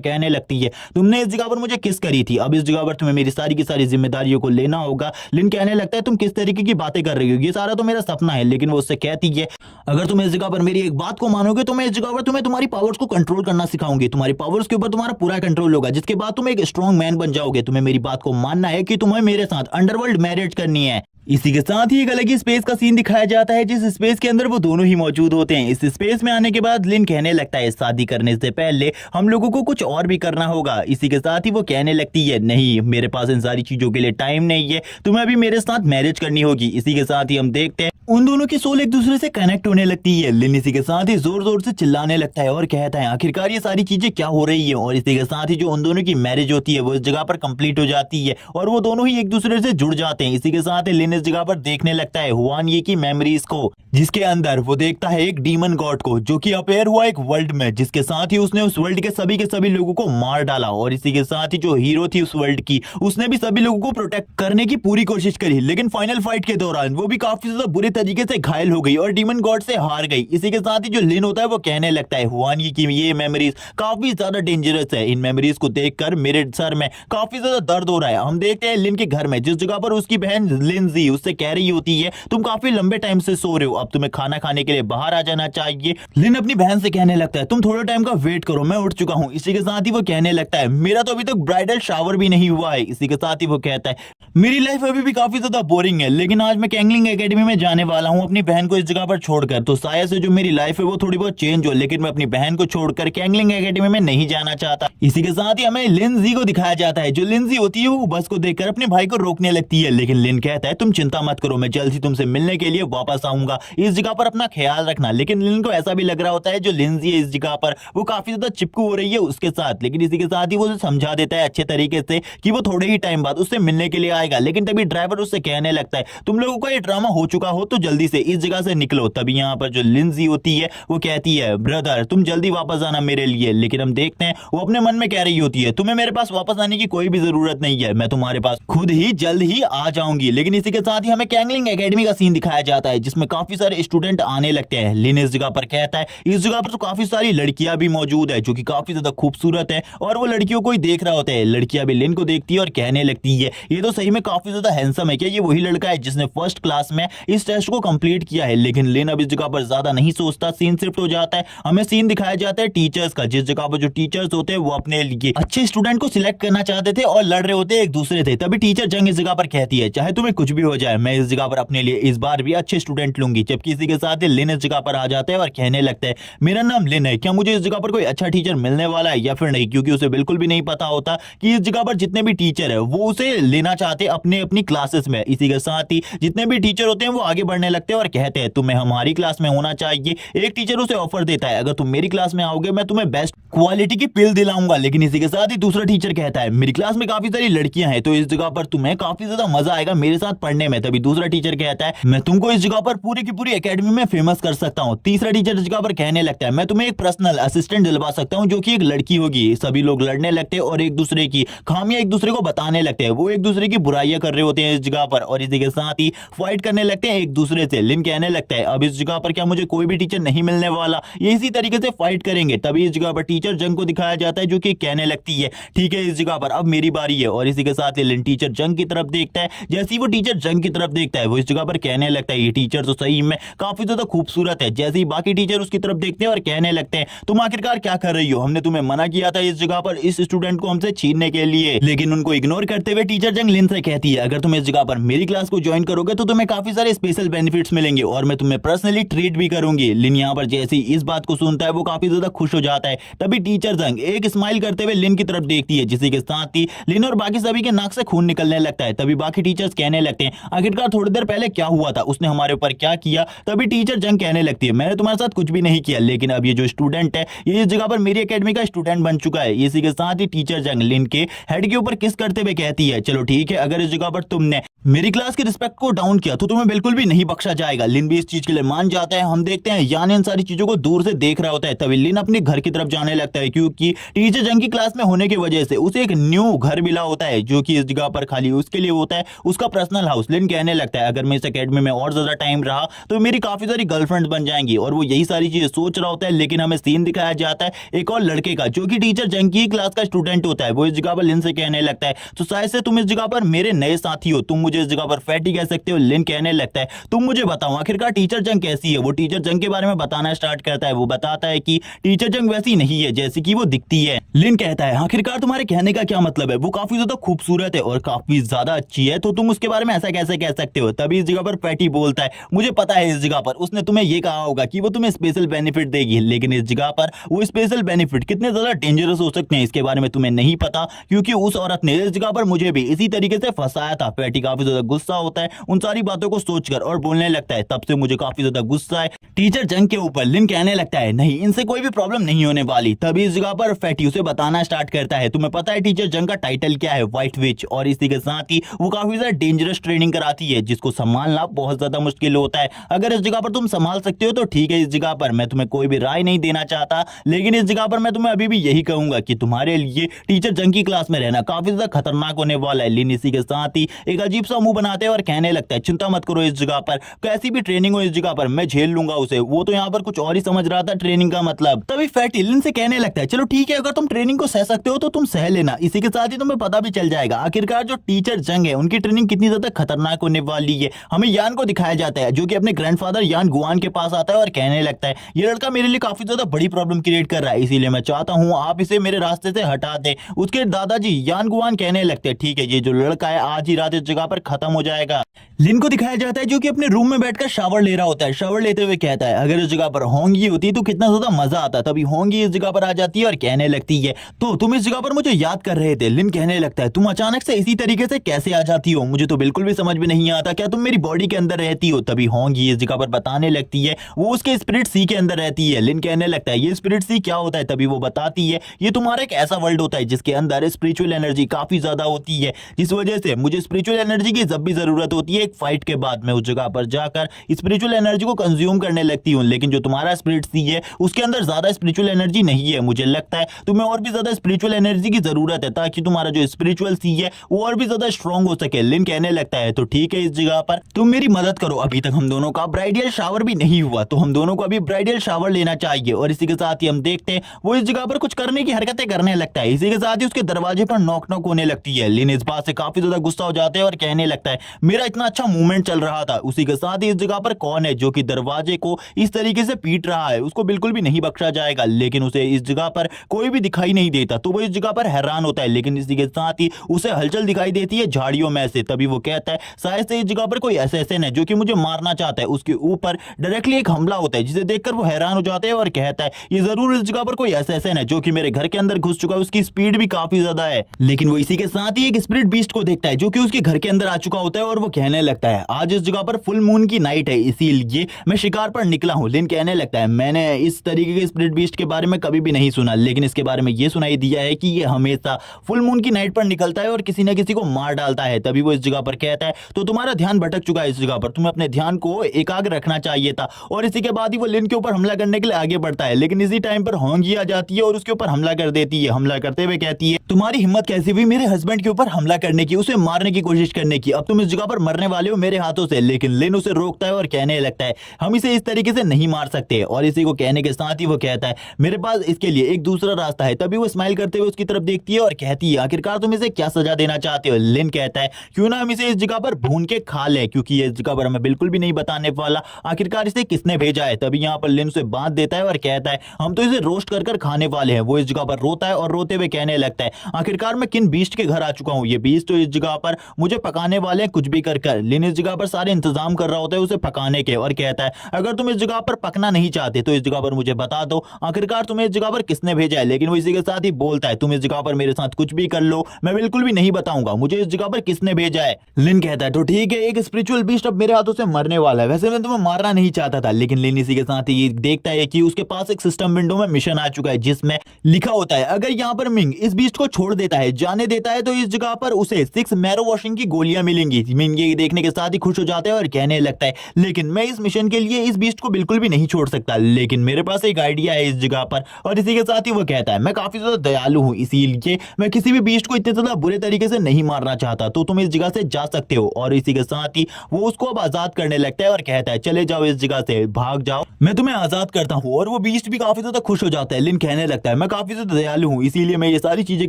कहने लगती है, तुमने इस जगह पर मुझे किस करी थी, अब इस जगह पर तुम्हें मेरी सारी की सारी जिम्मेदारियों को लेना होगा। लिन कहने लगता है, तुम किस तरीके की बातें कर रही हो, ये सारा तो मेरा सपना है। लेकिन वो उससे कहती है, अगर तुम इस जगह पर मेरी एक बात को मानोगे तो मैं इस जगह पर तुम्हें तुम्हारी पावर्स को कंट्रोल करना सिखाऊंगी। तुम्हारी पावर्स के ऊपर तुम्हारा पूरा कंट्रोल होगा, जिसके बाद तुम एक स्ट्रॉन्ग मैन बन जाओगे। तुम्हें मेरी बात को मानना है कि तुम्हें मेरे साथ अंडरवर्ल्ड मैरिज करनी है। इसी के साथ ही एक अलग ही स्पेस का सीन दिखाया जाता है, जिस स्पेस के अंदर वो दोनों ही मौजूद होते हैं। इस स्पेस में आने के बाद लिन कहने लगता है, शादी करने से पहले हम लोगों को कुछ और भी करना होगा। इसी के साथ ही वो कहने लगती है, नहीं मेरे पास इन सारी चीजों के लिए टाइम नहीं है, तुम्हें अभी मेरे साथ मैरिज करनी होगी। इसी के साथ ही हम देखते हैं उन दोनों की सोल एक दूसरे से कनेक्ट होने लगती है। लिन इसी के साथ ही जोर जोर से चिल्लाने लगता है और कहता है, आखिरकार ये सारी चीजें क्या हो रही है। और इसी के साथ ही जो उन दोनों की मैरिज होती है वो इस जगह पर कंप्लीट हो जाती है और वो दोनों ही एक दूसरे से जुड़ जाते हैं। इसी के साथ ही लिन इस जगह पर देखने लगता है हुआन ये की मेमोरीज को, जिसके अंदर वो देखता है एक डीमन गॉड को, जो कि अपेयर हुआ एक वर्ल्ड में, जिसके साथ ही उसने उस वर्ल्ड के सभी लोगों को मार डाला। और इसी के साथ ही जो हीरो थी उस वर्ल्ड की, उसने भी सभी लोगों को प्रोटेक्ट करने की पूरी कोशिश करी, लेकिन फाइनल फाइट के दौरान वो भी काफी ज्यादा बुरे तरीके से घायल हो गई और डीमन गॉड से हार गई। इसी के साथ ही जो लिन होता है वो कहने लगता है, हुआन की ये मेमोरीज काफी ज्यादा डेंजरस है। इन मेमोरीज को देखकर मेरे सर में काफी ज्यादा दर्द हो रहा है। हम देखते हैं लिन के घर में, जिस जगह पर उसकी बहन लिंजी उससे कह रही होती है, तुम काफी लंबे टाइम से सो रहे हो, अब तुम्हें खाना खाने के लिए बाहर आ जाना चाहिए। लिन अपनी बहन से कहने लगता है, तुम थोड़े टाइम का वेट करो, मैं उठ चुका हूँ। इसी के साथ ही वो कहने लगता है, मेरा तो अभी तक ब्राइडल शावर भी नहीं हुआ है। इसी के साथ ही वो कहता है, मेरी लाइफ अभी भी काफी ज्यादा बोरिंग है, लेकिन आज मैं कैंगलिंग एकेडमी में जाने वाला हूँ अपनी बहन को इस जगह पर छोड़कर। तो शायद से जो मेरी लाइफ है वो थोड़ी बहुत चेंज हो, लेकिन मैं अपनी बहन को छोड़कर कैंगलिंग एकेडमी में नहीं जाना चाहता। इसी के साथ ही हमें लिंजी को दिखाया जाता है। जो लिंजी होती है वो बस को देखकर अपने भाई को रोकने लगती है, लेकिन लिन कहता है, तुम चिंता मत करो, मैं जल्द ही तुमसे मिलने के लिए वापस आऊंगा, इस जगह पर अपना ख्याल रखना। लेकिन लिन को ऐसा भी लग रहा होता है जो लिंजी है इस जगह पर वो काफी ज्यादा चिपकू हो रही है उसके साथ। लेकिन इसी के साथ ही वो समझा देता है अच्छे तरीके से कि वो थोड़े ही टाइम बाद उससे मिलने के लिए आएगा। लेकिन तभी ड्राइवर उससे कहने लगता है, तुम लोगों का ये ड्रामा हो चुका हो तो जल्दी से इस जगह से निकलो। तभी यहाँ पर जो लिंजी होती है वो कहती है, ब्रदर तुम जल्दी वापस आना मेरे लिए। लेकिन हम देखते हैं वो अपने मन में कह रही होती है, तुम्हें मेरे पास वापस आने की कोई भी जरूरत नहीं है, मैं तुम्हारे पास खुद ही जल्द ही आ जाऊंगी। लेकिन इसी के साथ ही हमें कैंगलिंग एकेडमी का सीन दिखाया जाता है, जिसमें काफी सारे स्टूडेंट आने लगते हैं। लिन इस जगह पर कहता है, इस जगह पर तो काफी सारी लड़कियां भी मौजूद है जो कि काफी ज्यादा खूबसूरत है, और वो लड़कियों को ही देख रहा होता है। लड़कियां भी लिन को देखती है और कहने लगती है, ये तो सही में काफी ज्यादा हैंडसम है, क्या ये वही लड़का है जिसने फर्स्ट क्लास में इस टेस्ट को कंप्लीट किया है। लेकिन लिन अब इस जगह पर ज्यादा नहीं सोचता, सीन शिफ्ट हो जाता है। हमें सीन दिखाया जाता है टीचर्स का, जिस जगह पर जो टीचर्स होते हैं वो अपने लिए अच्छे स्टूडेंट को सिलेक्ट करना चाहते थे और लड़ रहे होते एक दूसरे थे। तभी टीचर जंग इस जगह पर कहती है, चाहे तुम्हें कुछ भी हो जाए, मैं इस जगह पर अपने लिए इस बार भी अच्छे स्टूडेंट लूंगी। जबकि इसी के साथ लिन इस जगह पर आ जाता है और कहने लगता है, मेरा नाम लिन है, क्या मुझे इस जगह पर कोई अच्छा टीचर मिलने वाला है या फिर नहीं। क्योंकि उसे बिल्कुल भी नहीं पता होता कि इस जगह पर जितने भी टीचर है वो उसे लेना चाहते अपने अपनी क्लासेस में। इसी के साथ ही जितने भी टीचर होते हैं वो आगे बढ़ने लगते हैं और कहते हैं, तुम्हें हमारी क्लास में होना चाहिए। एक टीचर उसे ऑफर देता है, अगर तुम मेरी क्लास में आओगे मैं तुम्हें बेस्ट क्वालिटी की पिल दिलाऊंगा। लेकिन इसी के साथ ही दूसरा टीचर कहता है, मेरी क्लास में काफी सारी लड़कियां हैं, तो इस जगह पर तुम्हें काफी ज्यादा मजा आएगा मेरे साथ पढ़ने में। तभी दूसरा टीचर कहता है, मैं तुमको इस जगह पर पूरी की पूरी एकेडमी में फेमस कर सकता हूँ। तीसरा टीचर इस जगह पर कहने लगता है, मैं तुम्हें एक पर्सनल असिस्टेंट दिलवा सकता हूँ जो कि एक लड़की होगी। सभी लोग लड़ने लगते हैं और एक दूसरे की खामियां एक दूसरे को बताने लगते हैं। वो एक दूसरे की बुराइयां कर रहे होते हैं इस जगह पर, और इसी के साथ ही फाइट करने लगते हैं एक दूसरे से। लिन कहने लगता है, अब इस जगह पर क्या मुझे कोई भी टीचर नहीं मिलने वाला, ये इसी तरीके से फाइट करेंगे। तभी इस जगह पर टीचर टीचर जंग को दिखाया जाता है जो कि कहने लगती है ठीक है इस जगह पर अब मेरी बारी है। और इसी के साथ ही लिन टीचर जंग की तरफ देखता है। जैसे ही वो टीचर जंग की तरफ देखता है वो इस जगह पर कहने लगता है ये टीचर तो सही में काफी ज्यादा खूबसूरत है। जैसे ही बाकी टीचर उसकी तरफ देखते हैं और कहने लगते हैं तुम आखिरकार क्या कर रही हो, हमने तुम्हें मना किया था इस जगह पर इस स्टूडेंट को हमसे छीनने के लिए। लेकिन उनको इग्नोर करते हुए टीचर जंग लिन से कहती है अगर तुम इस जगह पर मेरी क्लास को ज्वाइन करोगे तो तुम्हें काफी सारे स्पेशल बेनिफिट्स मिलेंगे और मैं तुम्हें पर्सनली ट्रीट भी करूंगी। लिन यहाँ पर जैसे ही इस बात को सुनता है वो काफी ज्यादा खुश हो जाता है। तभी टीचर जंग एक स्माइल करते हुए लिन की तरफ देखती है जिसी के साथ ही लिन और बाकी सभी के नाक से खून निकलने लगता है। तभी बाकी टीचर्स कहने लगते हैं आखिरकार थोड़ी देर पहले क्या हुआ था, उसने हमारे ऊपर क्या किया। तभी टीचर जंग कहने लगती है मैंने तुम्हारे साथ कुछ भी नहीं किया, लेकिन अब ये जो स्टूडेंट है ये इस जगह पर मेरी एकेडमी का स्टूडेंट बन चुका है। इसी के साथ ही टीचर जंग लिन के हेड के ऊपर किस करते हुए कहती है चलो ठीक है अगर इस जगह पर तुमने मेरी क्लास की रिस्पेक्ट को डाउन किया तो तुम्हें बिल्कुल भी नहीं बख्शा जाएगा। लिन भी इस चीज के लिए मान जाता है। हम देखते हैं यान इन सारी चीजों को दूर से देख रहा होता है। तभी लिन अपने घर की तरफ जाने लगता है क्योंकि टीचर जंग की क्लास में होने की वजह से उसे एक न्यू घर मिला होता है जो कि इस जगह पर खाली उसके लिए होता है, उसका पर्सनल हाउस। लिन कहने लगता है अगर मैं इस एकेडमी में और ज्यादा टाइम रहा तो मेरी काफी सारी गर्लफ्रेंड बन जाएंगी और वो यही सारी चीजें सोच रहा होता है। लेकिन हमें सीन दिखाया जाता है एक और लड़के का जो कि टीचर जंग की क्लास का स्टूडेंट होता है। वो इस जगह पर लिन से कहने लगता है तो शायद से तुम इस जगह पर मेरे नए साथी हो, तुम मुझे इस जगह पर फैटी कह सकते हो। लिन कहने लगता है तुम मुझे बताओ आखिरकार टीचर जंग कैसी है। वो टीचर जंग के बारे में बताना स्टार्ट करता है। वो बताता है कि टीचर जंग वैसी नहीं है जैसी कि वो दिखती है। लिन कहता है आखिरकार तुम्हारे कहने का क्या मतलब है, वो काफी ज्यादा खूबसूरत है और काफी ज्यादा अच्छी है तो तुम उसके बारे में ऐसा कैसे कह सकते हो। तभी इस जगह पर फैटी बोलता है मुझे पता है इस जगह पर उसने तुम्हें यह कहा होगा कि वो तुम्हें स्पेशल बेनिफिट देगी, लेकिन इस जगह पर वो स्पेशल बेनिफिट कितने ज्यादा डेंजरस हो सकते हैं इसके बारे में तुम्हें नहीं पता क्योंकि उस औरत ने इस जगह पर मुझे भी इसी तरीके से फंसाया था। फैटी काफी ज्यादा गुस्सा होता है उन सारी बातों को सोचकर और बोलने लगता है तब से मुझे काफी ज्यादा गुस्सा है टीचर जंग के ऊपर। लिन कहने लगता है नहीं इनसे कोई भी प्रॉब्लम नहीं होने वाली। तभी इस जगह पर फैटी उसे बताना स्टार्ट करता है तुम्हें पता है टीचर जंग का टाइटल क्या है, व्हाइट विच। और इसी के साथ ही वो काफी ज्यादा डेंजरस ट्रेनिंग कराती है जिसको संभालना बहुत ज्यादा मुश्किल होता है। अगर इस जगह पर तुम संभाल सकते हो तो ठीक है, इस जगह पर मैं तुम्हें कोई भी राय नहीं देना चाहता, लेकिन इस जगह पर मैं तुम्हें अभी भी यही कहूंगा कि तुम्हारे लिए टीचर जंग की क्लास में रहना काफी ज्यादा खतरनाक होने वाला है। लिन इसी के साथ ही एक अजीब सा मुंह बनाते हैं और कहने लगता है चिंता मत करो, इस जगह पर कैसी भी ट्रेनिंग हो इस जगह पर मैं झेल लूंगा उसे। वो तो यहाँ पर कुछ और ही समझ रहा था ट्रेनिंग का मतलब। तभी फैटी लिन से कहने लगता है चलो ठीक है अगर तुम ट्रेनिंग को सह सकते हो तो तुम सह लेना, इसी के साथ ही तुम्हें पता भी चल जाएगा आखिरकार जो टीचर जंग है उनकी ट्रेनिंग कितनी ज्यादा खतरनाक होने वाली है। हमें यान को दिखाया जाता है जो कि अपने ग्रैंडफादर यान गुआन के पास आता है और कहने लगता है ये लड़का मेरे लिए काफी ज्यादा बड़ी प्रॉब्लम क्रिएट कर रहा है, इसीलिए मैं चाहता हूँ आप इसे मेरे रास्ते से हटा दें। उसके दादाजी यान गुआन कहने लगते हैं ठीक है ये जो लड़का है आज ही रात इस जगह पर खत्म हो जाएगा। लिन को दिखाया जाता है जो कि अपने रूम में बैठकर शावर ले रहा होता है। शावर लेते हुए कहता है अगर इस जगह पर होंगी होती तो कितना ज्यादा मजा आता। तभी होंगी इस जगह पर आ जाती है और कहने लगती है तो तुम इस जगह पर मुझे याद कर रहे थे। लिन कहने लगता है तुम अचानक से इसी तरीके से कैसे आ जाती हो, मुझे तो बिल्कुल भी समझ में नहीं आता, क्या तुम मेरी बॉडी के अंदर रहती हो। तभी होंगी इस जगह पर बताने लगती है वो उसके स्पिरिट सी के अंदर रहती है। लिन कहने लगता है ये स्पिरिट सी क्या होता है। तभी वो बताती है ये तुम्हारा एक ऐसा वर्ल्ड होता है जिसके अंदर स्पिरिचुअल एनर्जी काफी ज्यादा होती है, जिस वजह से मुझे स्पिरिचुअल एनर्जी की जब भी जरूरत होती है एक फाइट के बाद मैं उस जगह पर जाकर स्पिरिचुअल एनर्जी को कंज्यूम करने लगती हूँ। लेकिन जो तुम्हारा स्पिरिट सी है उसके अंदर ज्यादा स्पिरिचुअल एनर्जी नहीं है, मुझे लगता है तुम्हें और भी ज्यादा स्पिरिचुअल एनर्जी की जरूरत है ताकि तुम्हारा जो स्पिरिचुअल सी है वो और भी ज्यादा स्ट्रांग हो सके। लिन कहने लगता है तो ठीक है इस जगह पर तुम मेरी मदद करो, अभी तक हम दोनों का ब्राइडल शावर भी नहीं हुआ तो हम दोनों को अभी ब्राइडल शावर लेना चाहिए। और इसी के साथ ही हम देखते हैं वो इस जगह पर कुछ करने की हरकतें करने लगता है। इसी के साथ ही उसके दरवाजे पर नॉक नॉक होने लगती है। लिन इस बात से काफी ज्यादा गुस्सा हो जाते हैं और कहने लगता है मेरा इतना अच्छा मूवमेंट चल रहा था। उसी के साथ ही इस जगह पर कौन है जो कि दरवाजे को इस तरीके से पीट रहा है, उसको बिल्कुल भी नहीं बख्शा जाएगा। लेकिन उसे इस जगह पर कोई भी दिखाई नहीं देता तो वो इस जगह पर हैरान होता है। लेकिन इसी के साथ ही उसे हलचल दिखाई देती है झाड़ियों में से। तभी वो कहता है शायद से इस जगह पर कोई असैसिन है जो कि मुझे मारना चाहता है। उसके ऊपर डायरेक्टली एक हमला होता है जिसे देखकर वो हैरान हो जाते हैं और कहता है ये जरूर इस जगह पर कोई असैसिन है जो कि मेरे घर के अंदर घुस चुका है, उसकी स्पीड भी काफी ज्यादा है। लेकिन वो इसी के साथ ही एक स्पिरिट बीस्ट को देखता है जो कि उसके घर के अंदर आ चुका होता है और वो कहने लगता है आज इस जगह पर फुल मून की नाइट है इसीलिए मैं शिकार पर निकला हूं। लिन कहने लगता है मैंने इस तरीके के स्पिरिट बीस्ट के बारे में कभी भी नहीं सुना, लेकिन इसके बारे में ये सुनाई दिया है कि ये हमेशा फुल मून की नाइट पर निकलता है और किसी न किसी को मार डालता है। तभी वो इस जगह पर कहता है तो तुम्हारा ध्यान भटक चुका है इस जगह पर, तुम्हें अपने ध्यान को एकाग्र रखना चाहिए था। और इसी के बाद ही वो लिन के ऊपर हमला करने के लिए आगे बढ़ता है। लेकिन इसी टाइम पर होंगी आ जाती है और उसके ऊपर हमला कर देती है। हमला करते हुए कहती है तुम्हारी हिम्मत कैसी हुई मेरे हस्बैंड के ऊपर हमला करने की, उसे मारने की कोशिश करने की, अब तुम इस जगह पर मरने वाले हो मेरे हाथों से। लेकिन लिन उसे रोकता है और कहने लगता है हम इसे इस तरीके से नहीं मार सकते। और इसी को कहने के साथ ही वो कहता है मेरे पास इसके लिए एक दूसरा रास्ता है। तभी वो स्माइल करते हुए उसकी तरफ देखती है और कहती है आखिरकार तुम इसे क्या सजा देना चाहते हो। लिन कहता है क्यों ना हम इसे इस जगह पर भून के खा ले, क्योंकि ये जगह पर हमें बिल्कुल भी नहीं बताने वाला आखिरकार इसे किसने भेजा है। तभी यहाँ पर लिन उसे बांध देता है और कहता है हम तो इसे रोस्ट कर खाने वाले हैं। वो इस जगह पर रोता है और रोते हुए कहने लगता है आखिरकार मैं किन बीस्ट के घर आ चुका हूँ। ये बीस्ट तो इस जगह पर मुझे पकाने वाले हैं कुछ भी कर। लिन इस जगह पर सारे इंतजाम कर रहा होता है उसे पकाने के और कहता है अगर तुम इस जगह पर पकना नहीं चाहते तो इस जगह पर मुझे बता दो आखिरकार तुम्हें इस जगह पर किसने भेजा है। लेकिन वो इसी के साथ ही बोलता है तुम इस जगह पर मेरे साथ कुछ भी कर लो, मैं बिल्कुल भी नहीं बताऊंगा मुझे इस जगह पर किसने भेजा है। लिन कहता है तो ठीक है, एक स्पिरिचुअल बीस्ट अब मेरे हाथों से मरने वाला है। वैसे मैं तुम्हें मारना नहीं चाहता था, लेकिन लिन इसी के साथ ही देखता है कि उसके पास एक सिस्टम विंडो में मिशन आ चुका है जिसमें लिखा होता है अगर यहाँ पर मिंग इस बीस्ट को छोड़ देता है, जाने देता है, तो इस जगह पर उसे 6 मैरो वॉशिंग की गोलियां मिलेंगी। मिंग ये देखने के साथ ही खुश हो जाता है और कहने लगता है लेकिन मैं इस मिशन के लिए इस बीस्ट को बिल्कुल भी नहीं छोड़ सकता, लेकिन मेरे पास एक आइडिया है इस जगह पर। और इसी के साथ ही वो कहता है मैं काफी ज्यादा दयालु हूँ, इसीलिए मैं किसी भी बीस्ट को इतने ज्यादा बुरे तरीके से नहीं मारना चाहता, तो तुम इस जगह से जा सकते हो। और इसी के साथ ही वो उसको अब आजाद करने लगता है और कहता है चले जाओ इस जगह से, भाग जाओ, मैं तुम्हें आजाद करता हूँ। और वो बीस्ट भी काफी ज्यादा खुश हो जाता है। लिन कहने लगता है मैं काफी ज्यादा दयालु हूँ, इसीलिए मैं ये सारी चीजें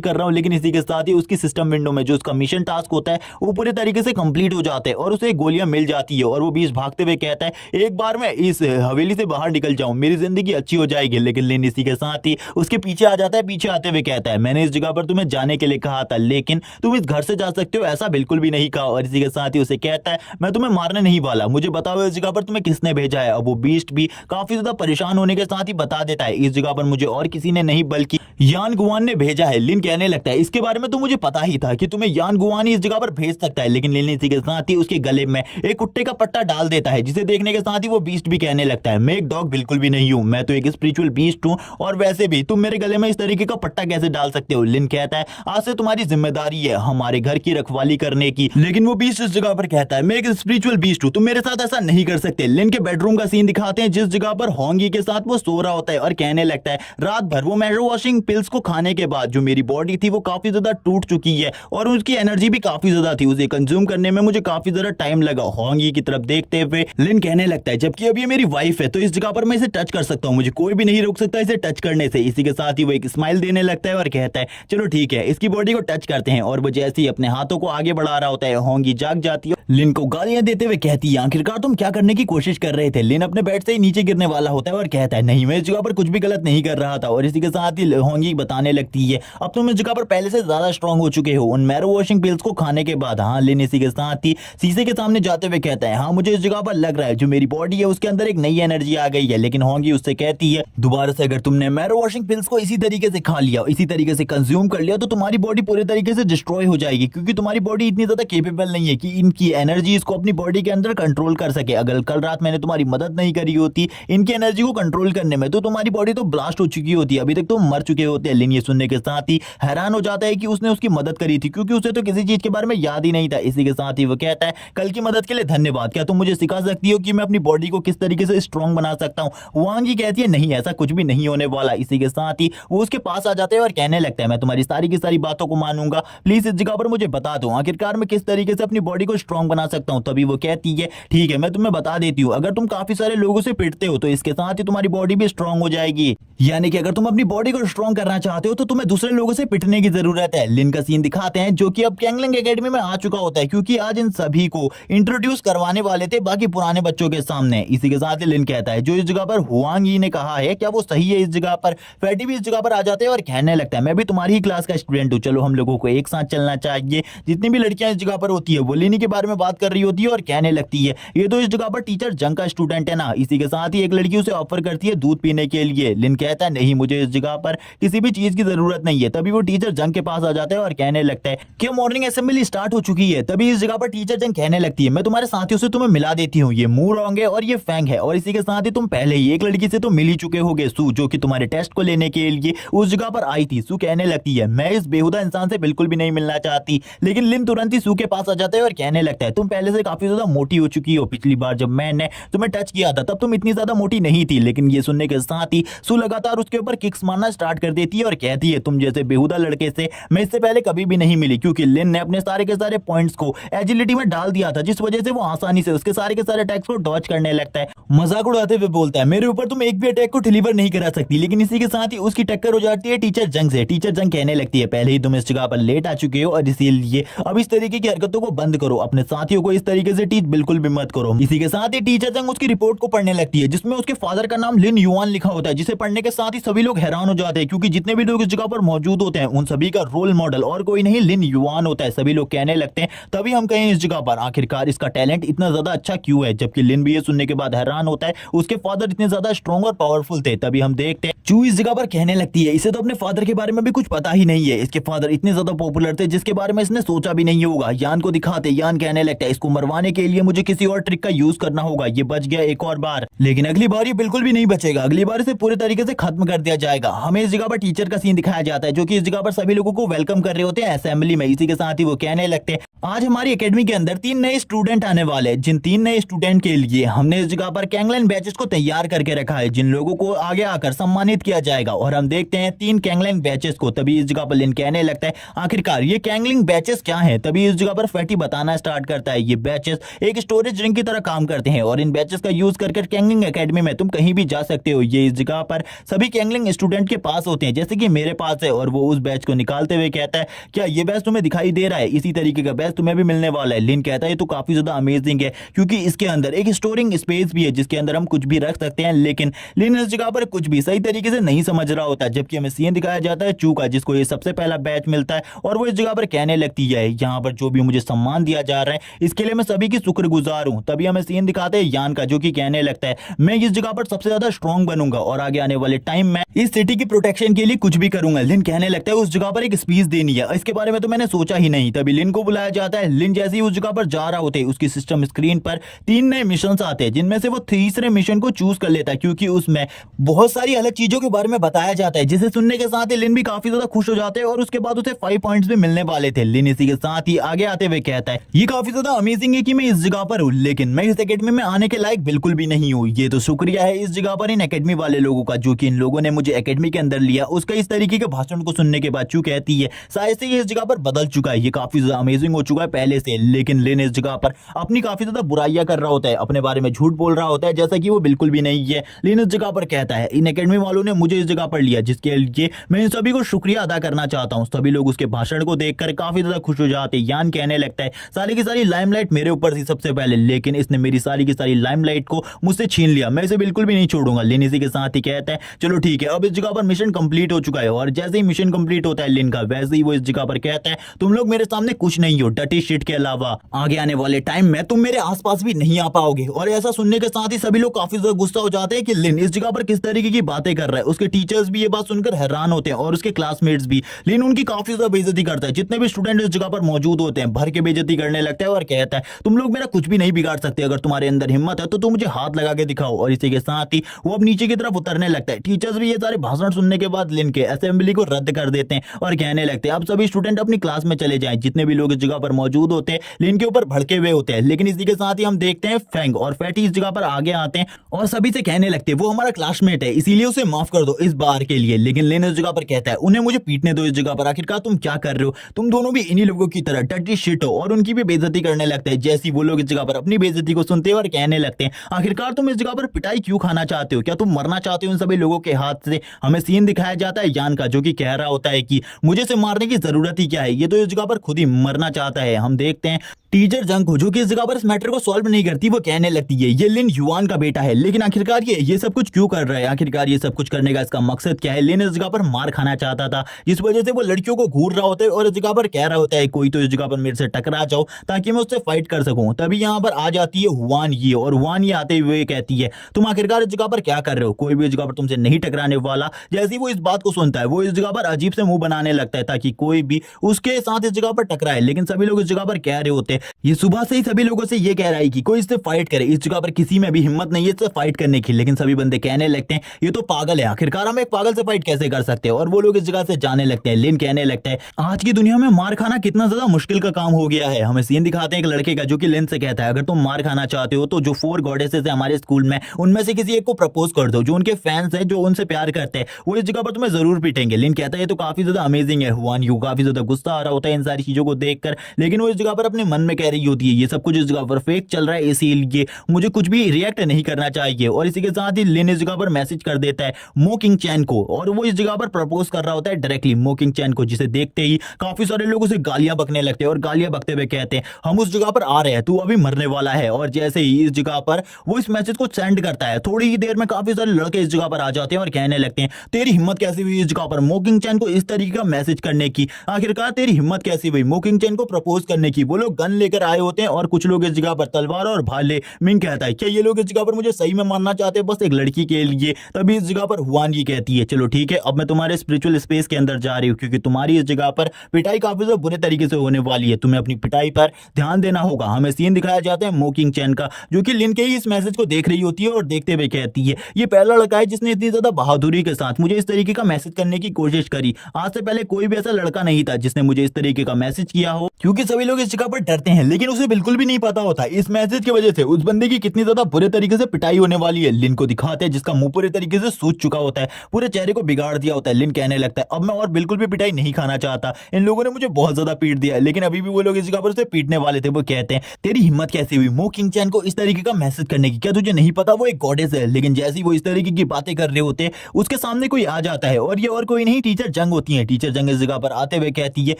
कर रहा हूँ। लेकिन इसी के साथ ही उसकी सिस्टम विंडो में जो उसका मिशन टास्क होता है वो पूरे तरीके से कंप्लीट हो जाता है और उसे गोलियां मिल जाती है। और वो बीस्ट भागते हुए कहता है एक बार मैं इस हवेली से बाहर निकल जाऊं, मेरी जिंदगी अच्छी हो जाएगी। लेकिन लिन इसी के साथ ही उसके पीछे आ जाता है। पीछे आते हुए कहता है मैंने इस जगह पर तुम्हें जाने के लिए कहा था, लेकिन तुम इस घर से जा सकते हो ऐसा बिल्कुल भी नहीं कहा। और इसी के साथ ही उसे कहता है मैं तुम्हें मारने नहीं वाला, मुझे बताओ इस जगह पर तुम्हें किसने भेजा है। अब वो बीस्ट भी काफी ज्यादा परेशान होने के साथ ही बता देता है इस जगह पर मुझे और किसी ने नहीं बल्कि यान गुआन ने भेजा है। लिन कहने लगता है इसके बारे में तो मुझे पता ही था कि तुम्हें यान गुआन ही इस जगह पर भेज सकता है। लेकिन लिन इसी के साथ ही उसके गले में एक कुत्ते का पट्टा डाल देता है, जिसे देखने के साथ ही वो बीस्ट भी कहने लगता है मैं एक डॉग बिल्कुल भी नहीं हूं, मैं तो एक स्पिरिचुअल बीस्ट हूं, और वैसे भी तुम मेरे गले में इस तरीके का पट्टा कैसे डाल सकते हो। लिन कहता है आज से तुम्हारी जिम्मेदारी है हमारे घर की रखवाली करने की। लेकिन वो बीस्ट इस जगह पर कहता है मैं एक स्पिरिचुअल बीस्ट हूं, तुम मेरे साथ ऐसा नहीं कर सकते। लिन के बेडरूम का सीन दिखाते हैं जिस जगह पर होंगी के साथ वो सो रहा होता है और कहने लगता है रात भर वो मैरो वॉशिंग पिल्स को खाने के बाद जो मेरी बॉडी थी वो काफी ज्यादा टूट चुकी है और उसकी एनर्जी भी काफी ज्यादा थी, उसे कंज्यूम करने में मुझे काफी ज्यादा टाइम लगा। होंगी की तरफ देखते हुए लिन कहने लगता है जबकि अब ये मेरी वाइफ है तो इस जगह पर मैं इसे टच कर सकता हूँ, मुझे कोई भी नहीं रोक सकता इसे टच करने से। इसी के साथ ही वो एक स्माइल देने लगता है और कहता है चलो ठीक है इसकी बॉडी को टच करते हैं। और वो जैसे ही अपने हाथों को आगे बढ़ा रहा होता है होंगी जाग जाती है, लिन को गालियां देते हुए कहती है आखिरकार तुम क्या करने की कोशिश कर रहे थे। लिन अपने बेड से ही नीचे गिरने वाला होता है और कहता है नहीं मैं इस जगह पर कुछ भी गलत नहीं कर रहा था। और इसी के साथ ही होंगी बताने लगती है अब तुम इस जगह पर पहले से ज्यादा स्ट्रांग हो चुके हो उन मैरो वॉशिंग पिल्स को खाने के बाद। हाँ, लिन इसी के साथ ही शीशे के सामने जाते हुए कहता है हाँ मुझे इस जगह पर लग रहा है जो मेरी बॉडी है उसके अंदर एक नई एनर्जी आ गई है। लेकिन होंगी उससे कहती है दोबारा से अगर तुमने मैरो वॉशिंग पिल्स को इसी तरीके से खा लिया, इसी तरीके से कंज्यूम कर लिया तो तुम्हारी बॉडी पूरे तरीके से डिस्ट्रॉय हो जाएगी, क्योंकि तुम्हारी बॉडी इतनी ज्यादा केपेबल नहीं है कि इनकी एनर्जी इसको अपनी बॉडी के अंदर कंट्रोल कर सके। अगर कल रात मैंने तुम्हारी मदद नहीं करी होती इनकी एनर्जी को कंट्रोल करने में तो तुम्हारी बॉडी तो ब्लास्ट हो चुकी होती, अभी तक तो मर चुके होते। लिन ये सुनने के साथ ही हैरान हो जाता है कि उसने उसकी मदद करी थी, क्योंकि उसे तो किसी चीज के बारे में याद ही नहीं था। इसी के साथ ही वो कहता है कल की मदद के लिए धन्यवाद, क्या तुम मुझे सिखा सकती हो कि मैं अपनी बॉडी को किस तरीके से स्ट्रांग बना सकता हूँ। वांगी कहती है नहीं ऐसा कुछ भी नहीं होने वाला। इसी के साथ ही वो उसके पास आ जाते हैं और कहने लगता है मैं तुम्हारी सारी की सारी बातों को मानूंगा, प्लीज इस जगह पर मुझे बता दो आखिरकार मैं किस तरीके से अपनी बॉडी को स्ट्रांग बना सकता हूँ। तभी वो कहती है ठीक है मैं तुम्हें बता देती हूँ, अगर तुम काफी सारे लोगों से पिटते हो तो इसके साथ ही तुम्हारी बॉडी भी स्ट्रांग हो जाएगी, यानी कि अगर तुम अपनी बॉडी को स्ट्रांग करना चाहते हो तो तुम्हें दूसरे लोगों से पिटने की जरूरत है। लिन का सीन दिखाते हैं जो कि अब कैंगलिंग एकेडमी में आ चुका होता है, क्योंकि आज इन सभी को इंट्रोड्यूस करवाने वाले थे बाकी पुराने बच्चों के सामने। इसी के साथ ही लिन कहता है जो इस जगह पर हुआंग यी ने कहा है क्या वो सही है। इस जगह पर फैटी भी इस जगह पर आ जाते हैं और कहने लगता है मैं भी तुम्हारी ही क्लास का स्टूडेंट हूँ, चलो हम लोगों को एक साथ चलना चाहिए। जितनी भी लड़कियां इस जगह पर होती है वो लिनी के बारे में बात कर रही होती है और कहने लगती है ये तो इस जगह पर टीचर जंग का स्टूडेंट है ना। इसी के साथ ही एक लड़की उसे ऑफर करती है दूध पीने के लिए। लिन कहता है नहीं मुझे इस जगह पर किसी भी चीज की जरूरत नहीं है। तभी वो टीचर जंग के पास आ जाता है और कहने लगता है कि मॉर्निंग असेंबली स्टार्ट हो चुकी है। तभी इस जगह पर टीचर जंग कहने लगती है मैं तुम्हारे साथियों से तुम्हें मिला देती हूँ, ये मू रॉन्ग है और ये फैंग है। और इसी के साथ ही तुम पहले ही एक लड़की से तो मिल ही चुके होगे, सू, जो कि तुम्हारे टेस्ट को लेने के लिए उस जगह पर आई थी। सू कहने लगती है मैं इस बेहुदा इंसान से बिल्कुल भी नहीं मिलना चाहती। लेकिन लिन तुरंत ही सू के पास आ जाता है और कहने लगता है तुम पहले से काफी ज्यादा मोटी हो चुकी हो, पिछली बार जब मैंने तुम्हें टच किया था तब तुम इतनी ज्यादा मोटी नहीं थी। लेकिन ये सुनने के साथ ही सू लगातार उसके ऊपर किक्स मारना स्टार्ट कर देती है और कहती है तुम जैसे बेहुदा लड़के से मैं इससे पहले कभी भी नहीं मिली, क्योंकि लिन ने अपने सारे के सारे पॉइंट्स को एजिलिटी में डाल दिया था, जिस वजह से वो आसानी से उसके सारे के सारे अटैक्स को डॉज करने लगता है। मजाक उड़ाते हुए बोलता है मेरे ऊपर तुम एक भी अटैक को डिलीवर नहीं करा सकती, लेकिन लेकिन इसी के साथ ही उसकी टक्कर हो जाती है टीचर जंग से। टीचर जंग कहने लगती है पहले ही तुम इस जगह पर लेट आ चुके हो और इसीलिए अब इस तरीके की हरकतों को बंद करो, अपने साथियों को इस तरीके से टीच बिल्कुल भी मत करो। इसी के साथ ही टीचर जंग उसकी रिपोर्ट को पढ़ने लगती है जिसमें उसके फादर का नाम लिन युआन लिखा होता है, जिसे पढ़ने के साथ ही सभी लोग हैरान हो जाते हैं क्योंकि जितने भी लोग इस जगह पर मौजूद होते हैं उन सभी का रोल मॉडल और कोई नहीं लिन युआन होता है। सभी लोग कहने लगते हैं तभी हम कहें इस जगह पर आखिरकार इसका टैलेंट इतना ज्यादा अच्छा क्यों है, जबकि लिन भी ये सुनने के बाद हैरान होता है उसके फादर इतने ज्यादा स्ट्रॉन्ग और पावरफुल थे। तभी हम देखते हैं चू इस जगह पर कहने लगती है इसे तो अपने फादर के बारे में भी कुछ पता ही नहीं है, इसके फादर इतने ज्यादा पॉपुलर थे जिसके बारे में इसने सोचा भी नहीं होगा। यान को दिखाते यान कहने लगता है इसको मरवाने के लिए मुझे किसी और ट्रिक का यूज करना होगा, ये बच गया एक और बार लेकिन अगली बार ये बिल्कुल भी नहीं बचेगा, अगली बार इसे पूरे तरीके से खत्म कर दिया जाएगा। हमें इस जगह पर टीचर का सीन दिखाया जाता है जो कि इस जगह पर सभी लोगों को वेलकम कर रहे होते हैं असेंबली में। इसी के साथ ही वो कहने लगते हैं आज हमारी एकेडमी के अंदर 3 नए स्टूडेंट आने वाले हैं, जिन 3 नए स्टूडेंट के लिए हमने इस जगह पर कैंगलाइन बैचेस को तैयार करके रखा है, जिन लोगों को आगे आकर सम्मानित किया जाएगा। और हम देखते हैं 3 कैंगलाइन बैचेस को। तभी इस जगह पर लिन कहने लगता है आखिरकार ये कैंगलिंग बैचेस क्या है। तभी इस जगह पर फैटी बताना स्टार्ट करता है ये बैचेस एक स्टोरेज रिंग की तरह काम करते हैं और इन बैचेस का यूज करके कैंगलिंग एकेडमी में तुम कहीं भी जा सकते हो। ये इस जगह पर सभी कैंगलिंग स्टूडेंट के पास होते हैं जैसे कि मेरे पास है। और वो उस बैच को निकालते हुए कहता है क्या ये बैच तुम्हें दिखाई दे रहा है, इसी तरीके का बैच तुम्हें भी मिलने वाला है। लिन कहता है ये तो काफी ज्यादा अमेजिंग है क्योंकि इसके अंदर एक स्टोरिंग स्पेस भी है जिसके अंदर हम कुछ भी रख सकते हैं। लेकिन लिन इस जगह पर कुछ भी सही तरीके से नहीं समझ रहा होता, जबकि हमें सीन दिखाया जाता है चू का जिसको ये सबसे पहला बैच मिलता है और वो इस जगह पर कहने लगती है यहाँ पर जो भी मुझे सम्मान दिया जा रहा है इसके लिए मैं सभी की शुक्रगुजार हूं। तभी हमें सीन दिखाते हैं यान का जो कि कहने लगता है मैं इस जगह पर सबसे ज्यादा स्ट्रांग बनूंगा और आगे आने वाले टाइम में इस सिटी की प्रोटेक्शन के लिए कुछ भी करूंगा। लिन कहने लगता है उस जगह पर एक स्पीच देनी है, इसके बारे में तो मैंने सोचा ही नहीं। तभी लिन को बुलाया जाता है। लिन जैसे ही उस जगह पर जा रहा होते है उसकी सिस्टम स्क्रीन पर 3 नए मिशन आते हैं जिनमें से वो तीसरे मिशन को चूज कर लेता है क्योंकि उसमें बहुत सारी अलग चीजों के बारे में बताया जाता है जिसे सुनने के साथ ही लिन भी काफी ज्यादा खुश हो जाते हैं और उसके बाद उसे 5 पॉइंट्स भी मिलने वाले थे। लिन इसी के साथ ही आगे आते हुए कहता है ये काफी ज्यादा अमेजिंग है कि मैं इस जगह पर हूँ लेकिन मैं इस एकेडमी में आने के लायक बिल्कुल भी नहीं हूँ। ये तो शुक्रिया है इस जगह पर इन एकेडमी वाले लोगों का जो कि इन लोगों ने मुझे एकेडमी के अंदर लिया। उसका इस तरीके के भाषण को सुनने के बाद चू कहती है शायद से ये इस जगह पर बदल चुका है, ये काफी ज्यादा अमेजिंग हो चुका है पहले से। लेकिन लिन इस जगह पर अपनी काफी ज्यादा बुराइयां कर रहा होता है, अपने बारे में झूठ बोल रहा होता है जैसा कि वो बिल्कुल भी नहीं है। लिन इस जगह पर कहता है इन एकेडमी वालों ने मुझे इस जगह पर लिया जिसके लिए मैं इन सभी को शुक्रिया अदा करना चाहता हूँ। सभी लोग उसके भाषण को देखकर काफी ज्यादा खुश हो जाते हैं। यान कहने लगता है सारी की सारी लाइमलाइट मेरे ऊपर थी सबसे पहले लेकिन इसने मेरी सारी की सारी लाइमलाइट को मुझसे छीन लिया, मैं इसे बिल्कुल भी नहीं छोड़ूंगा। लिन इसी के साथ ही कहता है चलो ठीक है अब इस जगह पर मिशन कंप्लीट हो चुका है। और जैसे ही मिशन कंप्लीट होता है लिन का वैसे ही वो इस जगह पर कहता है तुम लोग मेरे सामने कुछ नहीं हो, डटी शिट के अलावा आगे आने वाले टाइम में तुम मेरे आसपास भी नहीं आ पाओगे। और ऐसा सुनने के साथ ही सभी लोग काफी ज्यादा गुस्सा हो जाते हैं कि लिन इस जगह पर किस तरीके की बातें कर रहा है। उसके टीचर्स भी ये बात सुनकर हैरान होते हैं और उसके क्लासमेट्स भी। लिन उनकी काफी ज्यादा बेइज्जती करता है, जितने भी स्टूडेंट इस जगह पर मौजूद होते हैं भर के बेइज्जती करने लगता है और कहता है तुम लोग मेरा कुछ भी नहीं बिगाड़ सकते, अगर तुम्हारे अंदर हिम्मत है तो तुम मुझे हाथ लगा के दिखाओ। और इसी के साथ ही वो अब नीचे की तरफ उतरने लगता है। टीचर्स भी ये सारे भाषण सुनने के बाद लिन के असेंबली को रद्द कर देते हैं और कहने लगते हैं अब सभी स्टूडेंट अपनी क्लास में चले जाएं। जितने भी लोग इस जगह पर मौजूद होते हैं लिन के ऊपर भड़के हुए होते हैं। लेकिन इसी के साथ ही हम देखते हैं फैंग और फैटी इस जगह पर आगे आते हैं और सभी से कहने लगते हैं वो हमारा क्लासमेट है इसीलिए उसे माफ कर दो इस बार के लिए। लेकिन लिन इस जगह पर कहता है उन्हें मुझे पीटने दो इस जगह पर, आखिरकार तुम क्या कर रहे हो, तुम दोनों भी इन्हीं लोगों की तरह डर्टी शिट हो। और उनकी भी बेइज्जती करने लगता है। जैसी वो लोग इस जगह पर अपनी बेइज्जती को सुनते हैं और कहने लगते हैं आखिरकार तुम इस जगह पर पिटाई क्यों खाना चाहते हो, क्या तुम मरना चाहते हो इन सभी लोगों के हाथ से। हमें सीन दिखाया जाता है यान का जो कि कह रहा होता है कि मुझे से मारने की जरूरत ही क्या है, ये तो इस जगह पर खुद ही मरना चाहता है। हम देखते हैं टीचर जंग को जो कि इस जगह पर इस मैटर को सॉल्व नहीं करती, वो कहने लगती है ये लिन युआन का बेटा है लेकिन आखिरकार ये सब कुछ क्यों कर रहा है, आखिरकार ये सब कुछ करने का इसका मकसद क्या है। लिन इस जगह पर मार खाना चाहता था जिस वजह से वो लड़कियों को घूर रहा होता है और इस जगह पर कह रहा होता है कोई तो इस जगह पर मेरे से टकरा जाओ ताकि मैं उससे फाइट कर सकूं। तभी यहाँ पर आ जाती है हुआन ये और हुआन ये आते हुए कहती है तुम आखिरकार इस जगह पर क्या कर रहे हो, कोई भी इस जगह पर तुमसे नहीं टकराने वाला। जैसे ही वो इस बात को सुनता है वो इस जगह पर अजीब से मुंह बनाने लगता है ताकि कोई भी उसके साथ इस जगह पर टकराए। लेकिन सभी लोग इस जगह पर कह रहे होते हैं ये सुबह से सभी लोगों से ये कह रहा है कि कोई इससे फाइट करे, इस जगह पर किसी में भी हिम्मत नहीं है इससे फाइट करने की। लेकिन सभी बंदे कहने लगते हैं ये तो पागल है, आखिरकार हम एक पागल से फाइट कैसे कर सकते हैं। और वो लोग इस जगह से जाने लगते हैं। लिन कहने लगता है आज की दुनिया में मार खाना कितना ज्यादा मुश्किल का काम हो गया है। हमें सीन दिखाते हैं एक लड़के का जो कि लिन से कहता है अगर तुम मार खाना चाहते हो तो जो 4 गॉडेसेस है हमारे स्कूल में उनमें से किसी एक को प्रपोज कर दो, जो उनके फैंस है जो उनसे प्यार करते हैं वो इस जगह पर तुम्हें जरूर पीटेंगे। लिन कहता है तो काफी ज्यादा अमेजिंग है। हुआन यू काफी ज्यादा गुस्सा आ रहा होता है इन सारी चीजों को देखकर, लेकिन वो इस जगह पर अपने मन में कह रही होती है ये सब कुछ इस जगह पर फेक चल रहा है, इसीलिए मुझे कुछ भी रिएक्ट नहीं करना चाहिए। और इसी के साथ ही लिन इस जगह पर मैसेज कर देता है मो किंग चैन को, और वो इस जगह पर प्रपोज कर रहा होता है डायरेक्टली मो किंग चैन को, जिसे देखते ही काफी सारे लोग उसे गालियां बकने लगते हैं और गालियां बकते हुए कहते हैं हम उस जगह पर आ रहे हैं, तू अभी मरने वाला है। और जैसे ही इस जगह पर वो इस मैसेज को सेंड करता है, थोड़ी ही देर में काफी सारे लड़के इस जगह पर आ जाते हैं और कहने लगते हैं तेरी हिम्मत कैसी हुई इस जगह पर मो किंग चैन को इस तरीके का मैसेज करने की, आखिरकार तेरी हिम्मत कैसी हुई मो किंग चैन को प्रपोज करने की। वो लोग गन लेकर आए होते हैं और कुछ लोग इस जगह पर तलवार और भाले। मिंग कहता है क्या ये लोग इस जगह पर मुझे सही में मारना चाहते हैं बस एक लड़की के लिए। तभी इस जगह पर हुआन ये कहती है चलो ठीक है, अब मैं तुम्हारे स्पिरिचुअल स्पेस के अंदर जा रही हूँ, क्योंकि तुम्हारी इस जगह पर पिटाई काफी ज्यादा बुरे तरीके से होने वाली है, तुम्हें अपनी पिटाई पर ध्यान देना होगा। हमें सीन दिखाया जाता है मो किंग चैन का, जो कि लिन के ही इस मैसेज को देख रही होती है और देखते हुए कहती है ये पहला लड़का है जिसने इतनी ज्यादा बहादुरी के साथ मुझे इस तरीके का मैसेज करने की कोशिश करी। आज से पहले कोई भी ऐसा लड़का नहीं था जिसने मुझे इस तरीके का मैसेज किया हो, क्योंकि सभी लोग इस जगह पर डरते हैं, लेकिन उसे बिल्कुल भी नहीं पता होता इस मैसेज की वजह से उस बंदे की कितनी ज्यादा बुरे तरीके से पिटाई होने वाली है। लिन को दिखाते हैं जिसका मुंह पूरे तरीके से सूज चुका होता है, पूरे चेहरे को बिगाड़ दिया होता है। लिन कहने लगता है अब मैं और बिल्कुल भी पिटाई नहीं खाना चाहता, इन लोगों ने मुझे बहुत ज्यादा पीट दिया है। लेकिन अभी भी वो लोग इस जगह पर उसे पीटने वाले थे। वो कहते हैं तेरी हिम्मत कैसी हुई मो किंग चैन को इस तरीके का मैसेज करने की, क्या तुझे नहीं पता वो एक गॉडेस है। लेकिन जैसे ही वो इस तरीके की बातें कर रहे होते हैं उसके सामने कोई आ जाता है, और ये और कोई नहीं टीचर जंग होती है। टीचर जंग इस जगह पर आते हुए कहती है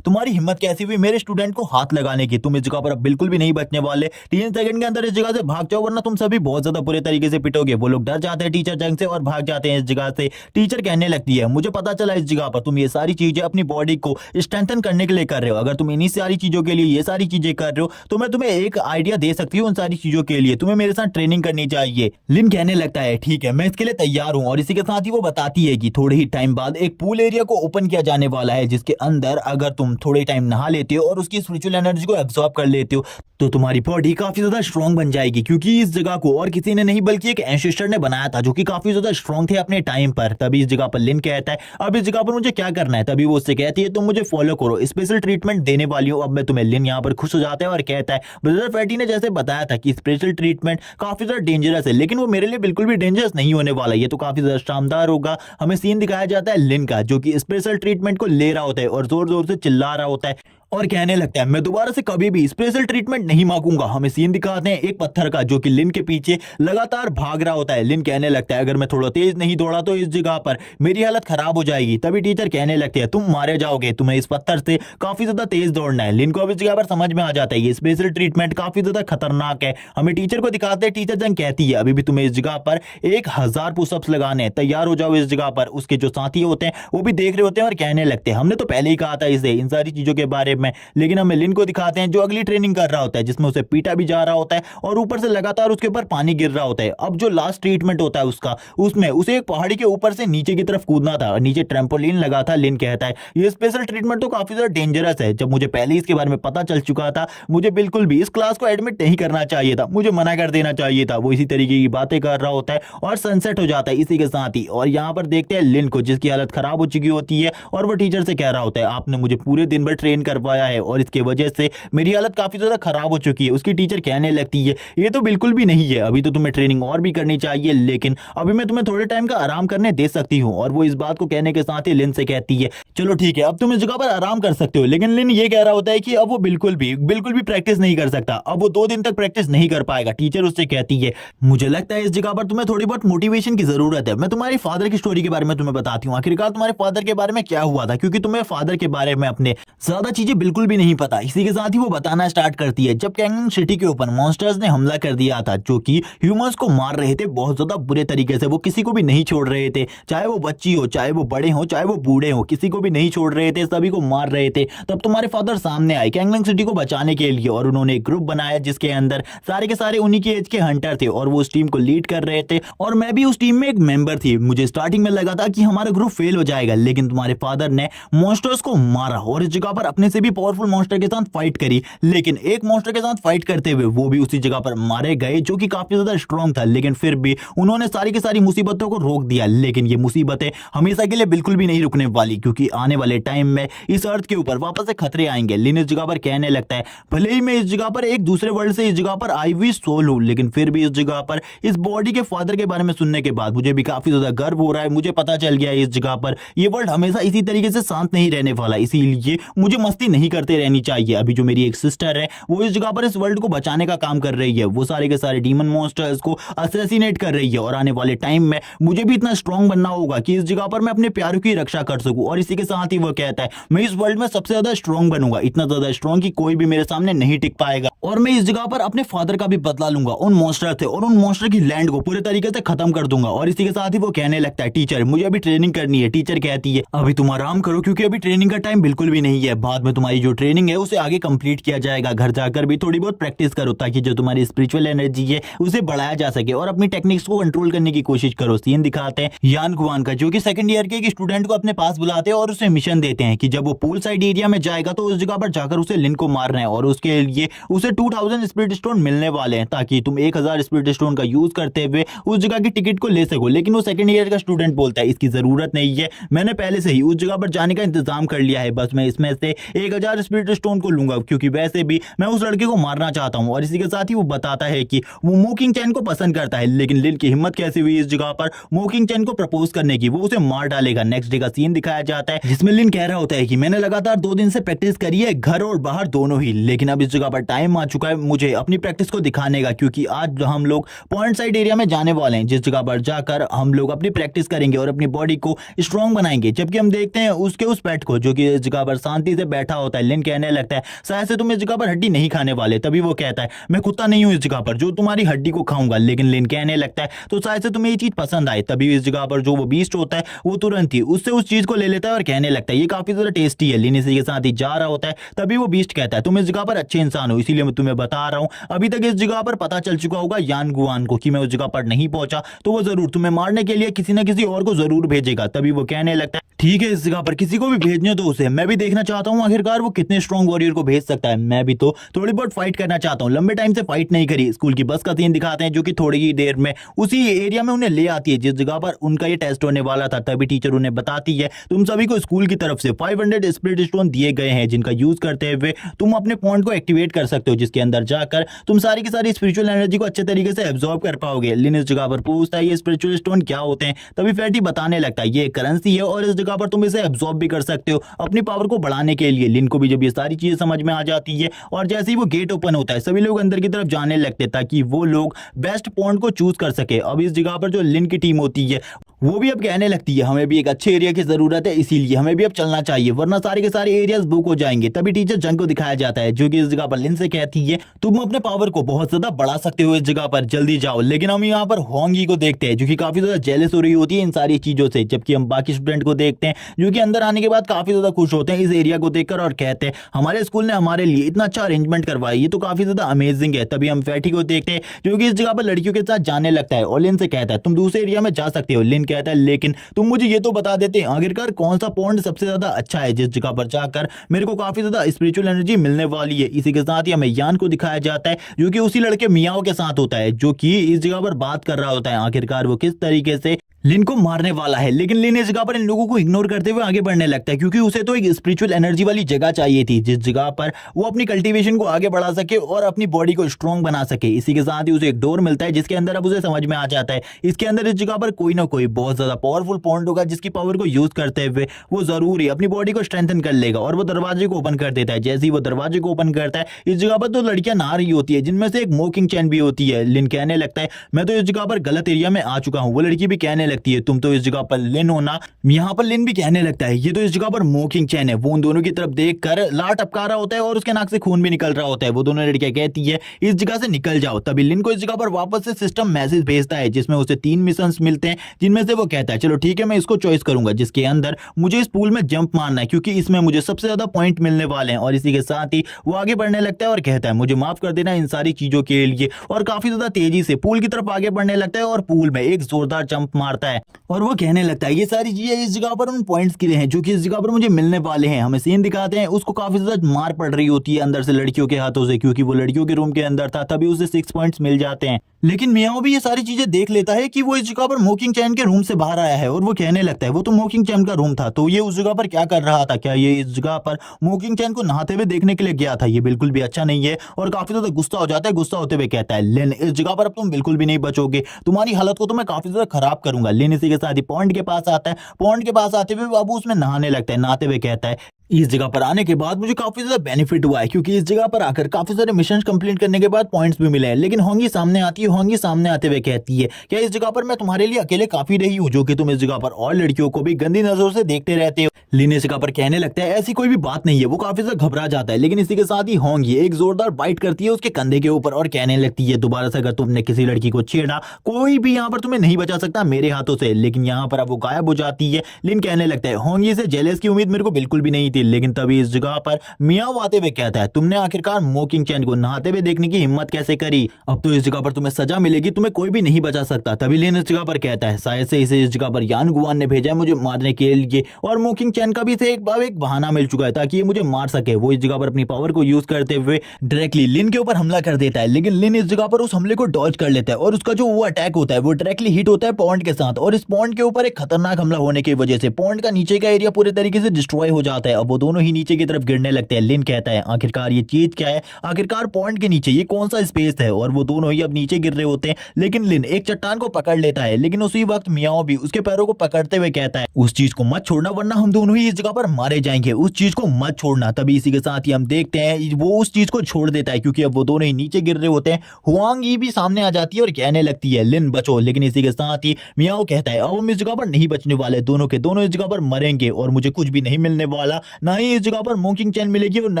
तुम्हारी हिम्मत कैसी हुई मेरे स्टूडेंट को हाथ लगाने की, तुम इस जगह पर अब बिल्कुल भी नहीं बचने वाले, 3 सेकंड के अंदर इस जगह से भाग जाओ वरना तुम सभी बहुत ज्यादा बुरे तरीके से पिटोगे। वो लोग डर जाते हैं टीचर जंग से और भाग जाते हैं इस जगह से। टीचर कहने लगती है मुझे पता चला इस जगह पर तुम ये सारी चीजें अपनी बॉडी को स्ट्रेंथन करने के लिए कर रहे हो, अगर तुम इन्हीं सारी चीजों के लिए ये सारी चीजें कर रहे हो तो मैं तुम्हें एक आइडिया दे सकती हूँ उन सारी चीजों के लिए, तुम्हें मेरे साथ ट्रेनिंग करनी चाहिए। लिन कहने लगता है ठीक है मैं इसके लिए तैयार हूँ, और इसी के साथ ही वो बताती है कि थोड़े ही टाइम बाद एक पूल एरिया को ओपन किया जाने वाला है, जिसके अंदर अगर तुम थोड़े टाइम नहा लेते हो और उसकी स्पिरिचुअल एनर्जी को एब्सॉर्ब कर लेते हो तो तुम्हारी बॉडी काफी ज्यादा स्ट्रांग बन जाएगी, क्योंकि इस जगह को और किसी ने नहीं बल्कि एक एंसेस्टर ने बनाया था जो कि काफी ज्यादा स्ट्रांग थे अपने टाइम पर। तभी इस जगह पर लिन कहता है अब इस जगह पर मुझे क्या करना है। तभी वो उससे कहती है तुम मुझे फॉलो करो, स्पेशल ट्रीटमेंट देने वाली हूँ अब मैं तुम्हें। लिन यहाँ पर खुश हो जाता है और कहता है ब्रदर फैटी ने जैसे बताया था कि स्पेशल ट्रीटमेंट काफी ज्यादा डेंजरस है, लेकिन वो मेरे लिए बिल्कुल भी डेंजरस नहीं होने वाला, ये तो काफी ज्यादा शानदार होगा। हमें सीन दिखाया जाता है लिन का जो कि स्पेशल ट्रीटमेंट को ले रहा होता है और जोर जोर से चिल्ला रहा होता है और कहने लगता है मैं दोबारा से कभी भी स्पेशल ट्रीटमेंट नहीं मांगूंगा। हमें सीन दिखाते हैं एक पत्थर का जो कि लिन के पीछे लगातार भाग रहा होता है। लिन कहने लगता है अगर मैं थोड़ा तेज नहीं दौड़ा तो इस जगह पर मेरी हालत खराब हो जाएगी। तभी टीचर कहने लगते हैं तुम मारे जाओगे, तुम्हें इस पत्थर से काफी ज्यादा तेज दौड़ना है। लिन को अब इस जगह पर समझ में आ जाता है ये स्पेशल ट्रीटमेंट काफी ज्यादा खतरनाक है। हमें टीचर को दिखाते हैं, टीचर जंग कहती है अभी भी तुम्हें इस जगह पर 1000 पुशअप्स लगाने हैं, तैयार हो जाओ इस जगह पर। उसके जो साथी होते हैं वो भी देख रहे होते हैं और कहने लगते हैं हमने तो पहले ही कहा था इसे इन सारी चीजों के बारे में। लेकिन हमें लिन को दिखाते हैं जो अगली ट्रेनिंग कर रहा होता है जिसमें उसे पीटा भी जा रहा होता है और ऊपर से लगातार उसके ऊपर पानी गिर रहा होता है। अब जो लास्ट ट्रीटमेंट होता है उसका, उसमें उसे एक पहाड़ी के ऊपर से नीचे की तरफ कूदना था और नीचे ट्रैम्पोलिन लगा था। लिन कहता है ये स्पेशल ट्रीटमेंट तो काफी ज्यादा डेंजरस है, जब मुझे पहले ही इसके बारे में पता चल चुका था मुझे बिल्कुल भी इस क्लास को एडमिट नहीं करना चाहिए था, मुझे मना कर देना चाहिए था। वो इसी तरीके की बातें कर रहा होता है और सनसेट हो जाता है इसी के साथ ही। और यहाँ पर देखते हैं लिन को जिसकी हालत खराब हो चुकी होती है और वो टीचर से कह रहा होता है आपने मुझे पूरे दिन भर ट्रेन करवाया है और इसके वजह से मेरी हालत काफी ज्यादा खराब हो चुकी है। उसकी टीचर कहने लगती है ये तो बिल्कुल भी नहीं है, अभी तो तुम्हें ट्रेनिंग और भी करनी चाहिए, लेकिन अभी मैं तुम्हें थोड़े टाइम का आराम करने दे सकती हूँ। और वो इस बात को कहने के साथ ही लिन से कहती है चलो ठीक है अब तुम इस जगह पर आराम कर सकते हो। लेकिन लिन ये कह रहा होता है कि अब वो बिल्कुल भी प्रैक्टिस नहीं कर सकता, अब वो 2 दिन तक प्रैक्टिस नहीं कर पाएगा। टीचर उससे कहती है मुझे लगता है इस जगह पर तुम्हें थोड़ी बहुत मोटिवेशन की जरूरत है। मैं तुम्हारे फादर की स्टोरी के बारे में तुम्हें बताती हूँ, आखिरकार तुम्हारे फादर के बारे में क्या हुआ था, क्योंकि तुम्हें फादर के बारे में अपने ज्यादा चीजें बिल्कुल भी नहीं पता। इसी के साथ ही वो बताना स्टार्ट करती है जब कैंगलिंग सिटी के ऊपर मॉन्स्टर्स ने हमला कर दिया था जो कि ह्यूमंस को मार रहे थे बहुत ज्यादा बुरे तरीके से, वो किसी को भी नहीं छोड़ रहे थे, चाहे वो बच्ची हो, चाहे वो बड़े हो, चाहे वो बूढ़े हो, किसी को भी नहीं छोड़ रहे थे, सभी को मार रहे थे। तब तुम्हारे फादर सामने आए कैंगलिंग सिटी को बचाने के लिए और उन्होंने एक ग्रुप बनाया जिसके अंदर सारे के सारे उन्हीं के एज के हंटर थे और वो उस टीम को लीड कर रहे थे और मैं भी उस टीम में एक मेंबर थी। मुझे स्टार्टिंग में लगा था कि हमारा ग्रुप फेल हो जाएगा, लेकिन तुम्हारे फादर ने मॉन्स्टर्स को मारा और इस जगह पर अपने से भी पावरफुल मॉन्स्टर के साथ फाइट करी। लेकिन एक मॉन्स्टर के साथ फाइट करते हुए वो भी उसी जगह पर मारे गए जो कि काफी ज्यादा स्ट्रांग था, लेकिन फिर भी उन्होंने सारी की सारी मुसीबतों को रोक दिया। लेकिन ये मुसीबतें हमेशा के लिए बिल्कुल भी नहीं रुकने वाली, क्योंकि आने वाले टाइम में इस अर्थ के ऊपर वापस से खतरे आएंगे। लिन इस जगह पर कहने लगता है भले ही मैं इस जगह पर एक दूसरे वर्ल्ड से इस जगह पर आई हुई सोल हूं, लेकिन फिर भी इस जगह पर इस बॉडी के फादर के बारे में सुनने के बाद मुझे भी काफी ज्यादा गर्व हो रहा है। मुझे पता चल गया है इस जगह पर ये वर्ल्ड हमेशा इसी तरीके से शांत नहीं रहने वाला, इसीलिए मुझे मस्ती नहीं करते रहनी चाहिए। अभी जो मेरी एक सिस्टर है वो इस जगह पर इस वर्ल्ड को बचाने का काम कर रही है, वो सारे के सारे डीमन मॉन्स्टर्स को असैसिनेट कर रही है और आने वाले टाइम में मुझे भी इतना स्ट्रांग बनना होगा कि इस जगह पर मैं अपने प्यारों की रक्षा कर सकूं। और इसी के साथ ही वो कहता है मैं इस वर्ल्ड में सबसे ज्यादा स्ट्रांग बनूंगा, इतना ज्यादा स्ट्रांग कि कोई भी मेरे सामने नहीं टिक पाएगा और मैं इस जगह पर अपने फादर का भी बदला लूंगा उन मॉन्स्टर से और उन मॉन्स्टर की लैंड को पूरे तरीके से खत्म कर दूंगा। और इसी के साथ ही वो कहने लगता है टीचर मुझे अभी ट्रेनिंग करनी है। टीचर कहती है अभी तुम आराम करो क्योंकि अभी ट्रेनिंग का टाइम बिल्कुल भी नहीं है, बाद में तुम्हारी जो ट्रेनिंग है उसे आगे कंप्लीट किया जाएगा, घर जाकर भी थोड़ी बहुत प्रैक्टिस करो ताकि जो तुम्हारी स्पिरिचुअल एनर्जी है उसे बढ़ाया जा सके और अपनी टेक्निक्स को कंट्रोल करने की कोशिश करो। सीन दिखाते हैं यान गुआन का जो कि सेकंड ईयर के एक स्टूडेंट को अपने पास बुलाते हैं और उसे मिशन देते हैं कि जब वो पूल साइड एरिया में जाएगा तो उस जगह पर जाकर उसे लिन को मारना है और उसके लिए उसे 2000 स्पिरिट स्टोन मिलने वाले हैं ताकि तुम 1000 स्पिरिट स्टोन का यूज करते हुए उस जगह की टिकट को ले सको। लेकिन वो सेकंड ईयर का स्टूडेंट बोलता है इसकी जरूरत नहीं है, मैंने पहले से ही उस जगह पर जाने का इंतजाम कर लिया है, बस मैं इसमें से 1000 स्पिरिट स्टोन को लूंगा क्योंकि वैसे भी मैं उस लड़के को मारना चाहता हूं। और इसी के साथ ही वो बताता है कि वो मोकिंग चैन को पसंद करता है, लेकिन लिन की हिम्मत कैसी हुई इस जगह पर मोकिंग चैन को प्रपोज करने की, वो उसे मार डालेगा। नेक्स्ट डे का सीन दिखाया जाता है जिसमें लिन कह रहा होता है कि मैंने लगातार 2 दिन से प्रैक्टिस करी है घर और बाहर दोनों ही, लेकिन अब इस जगह पर टाइम आ चुका है मुझे अपनी प्रैक्टिस को दिखाने का क्योंकि आज हम लोग पॉइंट साइड एरिया में जाने वाले हैं जिस जगह पर जाकर हम लोग अपनी प्रैक्टिस करेंगे और अपनी बॉडी को स्ट्रांग बनाएंगे। जबकि हम देखते हैं उसके उस पेट को जो कि इस जगह पर शांति से बैठा होता है। लिन कहने लगता है शायद से तुम इस जगह पर हड्डी नहीं खाने वाले, तभी वो कहता है मैं कुत्ता नहीं हूं इस जगह पर जो तुम्हारी हड्डी को खाऊंगा। लेकिन लिन कहने लगता है तो शायद से तुम्हें ये चीज पसंद आए, तभी इस जगह पर जो वो बीस्ट होता है वो तुरंत ही उससे उस चीज को ले लेता है और कहने लगता है ये काफी ज्यादा टेस्टी है। लिन इसी के साथ ही जा रहा होता है तभी वो बीस्ट कहता है तुम इस जगह पर अच्छे इंसान हो इसीलिए मैं तुम्हें बता रहा हूं, अभी तक इस जगह पर पता चल चुका होगा यान गुआन को कि मैं उस जगह पर नहीं पहुंचा तो वो जरूर तुम्हें मारने के लिए किसी न किसी और को जरूर भेजेगा। तभी वो कहने लगता है ठीक है इस जगह पर किसी को भी भेजने दो उसे, मैं भी देखना चाहता हूं आखिरकार वो कितने स्ट्रॉन्ग वॉरियर को भेज सकता है, मैं भी तो थोड़ी बहुत फाइट करना चाहता हूं, लंबे टाइम से फाइट नहीं करी। स्कूल की बस का सीन दिखाते हैं जो कि थोड़ी ही देर में उसी एरिया में उन्हें ले आती है जिस जगह पर उनका ये टेस्ट होने वाला था। तभी टीचर उन्हें बताती है तुम सभी को स्कूल की तरफ से 500 स्पिरिट स्टोन दिए गए हैं जिनका यूज करते हुए तुम अपने पॉइंट को एक्टिवेट कर सकते हो जिसके अंदर जाकर तुम सारी की सारी स्पिरिचुअल एनर्जी को अच्छे तरीके से एब्जॉर्ब कर पाओगे। लिन इस जगह पर पूछता है ये स्पिरिचुअल स्टोन क्या होते हैं, तभी फैटी बताने लगता है ये करेंसी है और इस जगह पर तुम इसे एब्जॉर्ब भी कर सकते हो अपनी पावर को बढ़ाने के लिए। लिन को भी जब ये सारी चीजें समझ में आ जाती है और जैसे ही वो गेट ओपन होता है सभी लोग अंदर की तरफ जाने लगते हैं ताकि वो लोग बेस्ट पॉइंट को चूज कर सके। अब इस जगह पर जो लिन की टीम होती है वो भी अब कहने लगती है हमें भी एक अच्छे एरिया की जरूरत है इसीलिए हमें भी अब चलना चाहिए वरना सारे के सारे एरियाज बुक हो जाएंगे। तभी टीचर जंग को दिखाया जाता है जो कि इस जगह पर लिन से कहती है तुम अपने पावर को बहुत ज्यादा बढ़ा सकते हो इस जगह पर, जल्दी जाओ। लेकिन हम यहाँ पर होंगी को देखते हैं जो कि काफी ज्यादा जेलस हो रही होती है इन सारी चीजों से, जबकि हम बाकी स्टूडेंट को देखते हैं जो कि अंदर आने के बाद काफी ज्यादा खुश होते हैं इस एरिया को देखकर और कहते हैं हमारे स्कूल ने हमारे लिए इतना अच्छा अरेंजमेंट करवाया, ये तो काफी ज्यादा अमेजिंग है। तभी हम फैटी को देखते हैं जो कि इस जगह पर लड़कियों के साथ जाने लगता है और लिन से कहता है तुम दूसरे एरिया में जा सकते हो। लिन कहता है लेकिन तुम मुझे ये तो बता देते आखिरकार कौन सा पॉइंट सबसे ज्यादा अच्छा है जिस जगह पर जाकर मेरे को काफी ज्यादा स्पिरिचुअल एनर्जी मिलने वाली है। इसी के साथ ही हमें यान को दिखाया जाता है जो कि उसी लड़के मियाओ के साथ होता है जो कि इस जगह पर बात कर रहा होता है आखिरकार वो किस तरीके से लिन को मारने वाला है। लेकिन लिन इस जगह पर इन लोगों को इग्नोर करते हुए आगे बढ़ने लगता है क्योंकि उसे तो एक स्पिरिचुअल एनर्जी वाली जगह चाहिए थी जिस जगह पर वो अपनी कल्टीवेशन को आगे बढ़ा सके और अपनी बॉडी को स्ट्रॉन्ग बना सके। इसी के साथ ही उसे एक डोर मिलता है जिसके अंदर अब उसे समझ में आ जाता है इसके अंदर इस जगह पर कोई ना कोई बहुत ज्यादा पावरफुल पॉइंट होगा जिसकी पावर को यूज करते हुए वो जरूर ही अपनी बॉडी को स्ट्रेंथन कर लेगा और वो दरवाजे को ओपन कर देता है। जैसे ही वो दरवाजे को ओपन करता है इस जगह पर तो लड़कियां नहा रही होती है जिनमें से एक मोकिंग चैन भी होती है। लिन कहने लगता है मैं तो इस जगह पर गलत एरिया में आ चुका हूँ। वो लड़की भी कहने लगती है तुम तो इस जगह पर लिन होना। यहाँ पर लिन भी कहने लगता है ये तो इस जगह पर मोकिंग चैन है। वो उन दोनों की तरफ देखकर लार टपका रहा होता है और उसके नाक से खून भी निकल रहा होता है। वो दोनों लड़कियां कहती है इस जगह से निकल जाओ। तभी लिन को इस जगह पर वापस से सिस्टम मैसेज भेजता है जिसमें उसे 3 मिशंस मिलते हैं जिनमें से वो कहता है चलो ठीक है मैं इसको चॉइस करूंगा जिसके अंदर मुझे इस पूल में जंप मारना है क्योंकि इसमें मुझे सबसे ज्यादा पॉइंट मिलने वाले हैं। और इसी के साथ ही वो आगे बढ़ने लगता है और कहता है मुझे माफ कर देना इन सारी चीजों के लिए और काफी ज्यादा तेजी से पूल की तरफ आगे बढ़ने लगता है और पूल में एक जोरदार जंप मारता है और वो कहने लगता है ये सारी चीजें इस जगह पर उन पॉइंट्स के लिए हैं जो कि इस जगह पर मुझे मिलने वाले हैं। हमें सीन दिखाते हैं उसको काफी ज्यादा मार पड़ रही होती है अंदर से लड़कियों के हाथों से क्योंकि वो लड़कियों के रूम के अंदर था तभी उसे 6 पॉइंट्स मिल जाते हैं। लेकिन मियाओ भी ये सारी चीजें देख लेता है कि वो इस जगह पर मोकिंग चैन के रूम से बाहर आया है और वो कहने लगता है वो तो मोकिंग चैन का रूम था तो ये उस जगह पर क्या कर रहा था, क्या ये इस जगह पर मोकिंग चैन को नहाते हुए देखने के लिए गया था, ये बिल्कुल भी अच्छा नहीं है। और काफी ज्यादा गुस्सा हो जाता है। गुस्सा होते हुए कहता है लिन इस जगह पर अब तुम बिल्कुल भी नहीं बचोगे, तुम्हारी हालत को तो मैं काफी ज्यादा खराब करूंगा। लिन इसी के साथ ही पॉइंट के पास आता है। पॉइंट के पास आते हुए अब उसमें नहाने लगता है। नहाते हुए कहता है इस जगह पर आने के बाद मुझे काफी ज्यादा बेनिफिट हुआ है, क्योंकि इस जगह पर आकर काफी सारे मिशन कंप्लीट करने के बाद पॉइंट्स भी मिले हैं। लेकिन होंगी सामने आती है, होंगी सामने आते हुए कहती है, क्या इस जगह पर मैं तुम्हारे लिए अकेले काफी रही हूँ, जो कि तुम इस जगह पर और लड़कियों को भी गंदी नजरों से देखते रहते हो। लिन इस जगह पर कहने लगता है ऐसी कोई भी बात नहीं है, वो काफी ज्यादा घबरा जाता है। लेकिन इसी के साथ ही होंगी एक जोरदार बाइट करती है उसके कंधे के ऊपर और कहने लगती है, दोबारा से अगर तुमने किसी लड़की को छेड़ा, कोई भी यहाँ पर तुम्हें नहीं बचा सकता मेरे हाथों से। लेकिन यहाँ पर अब वो गायब हो जाती है। लिन कहने लगता है, होंगी से जेलस की उम्मीद मेरे को बिल्कुल भी नहीं थी। लेकिन तभी इस जगह पर मियाओ आते हुए कहता है, तुमने आखिरकार मोकिंग चैन को नहाते हुए देखने की हिम्मत कैसे करी? अब तो इस जगह पर तुम्हें सजा मिलेगी, तुम्हें कोई भी नहीं बचा सकता। तभी लिन इस जगह पर कहता है, शायद से इसे इस जगह पर यान गुआन ने भेजा है मुझे मारने के लिए, और मोकिंग चैन का भी इसे एक बहाना मिल चुका है ताकि ये मुझे मार सके। वो इस जगह पर अपनी पावर को यूज करते हुए डायरेक्टली लिन के ऊपर हमला कर देता है। लेकिन लिन इस जगह पर उस हमले को डॉज कर लेता है और उसका जो वो अटैक होता है वो डायरेक्टली हिट होता है पॉन्ड के साथ। और इस पॉन्ड के ऊपर एक खतरनाक हमला होने की वजह से पॉन्ड का नीचे का एरिया पूरे तरीके से डिस्ट्रॉय हो जाता है। अब वो दोनों ही नीचे की तरफ गिरने लगते हैं। लिन कहता है, आखिरकार ये चीज क्या है, आखिरकार पॉन्ड के नीचे ये कौन सा स्पेस है? और वो दोनों ही अब नीचे गिर रहे होते हैं। लेकिन लिन एक चट्टान को पकड़ लेता है। लेकिन उसी वक्त मियाओ भी उसके पैरों को पकड़ते हुए कहता है, उस चीज को मत छोड़ना वरना हम दोनों ही इस जगह पर मारे जाएंगे, उस चीज को मत छोड़ना। तभी इसी के साथ ही हम देखते हैं वो उस चीज को छोड़ देता है, क्योंकि अब वो दोनों ही नीचे गिर रहे होते हैं। हुआंग ये भी सामने आ जाती है और कहने लगती है, लिन बचो। लेकिन इसी के साथ ही मियाओ कहता है, अब हम इस जगह पर नहीं बचने वाले, दोनों के दोनों इस जगह पर मरेंगे और मुझे कुछ भी नहीं मिलने वाला, ना ही इस जगह पर मोकिंग चैन मिलेगी और ना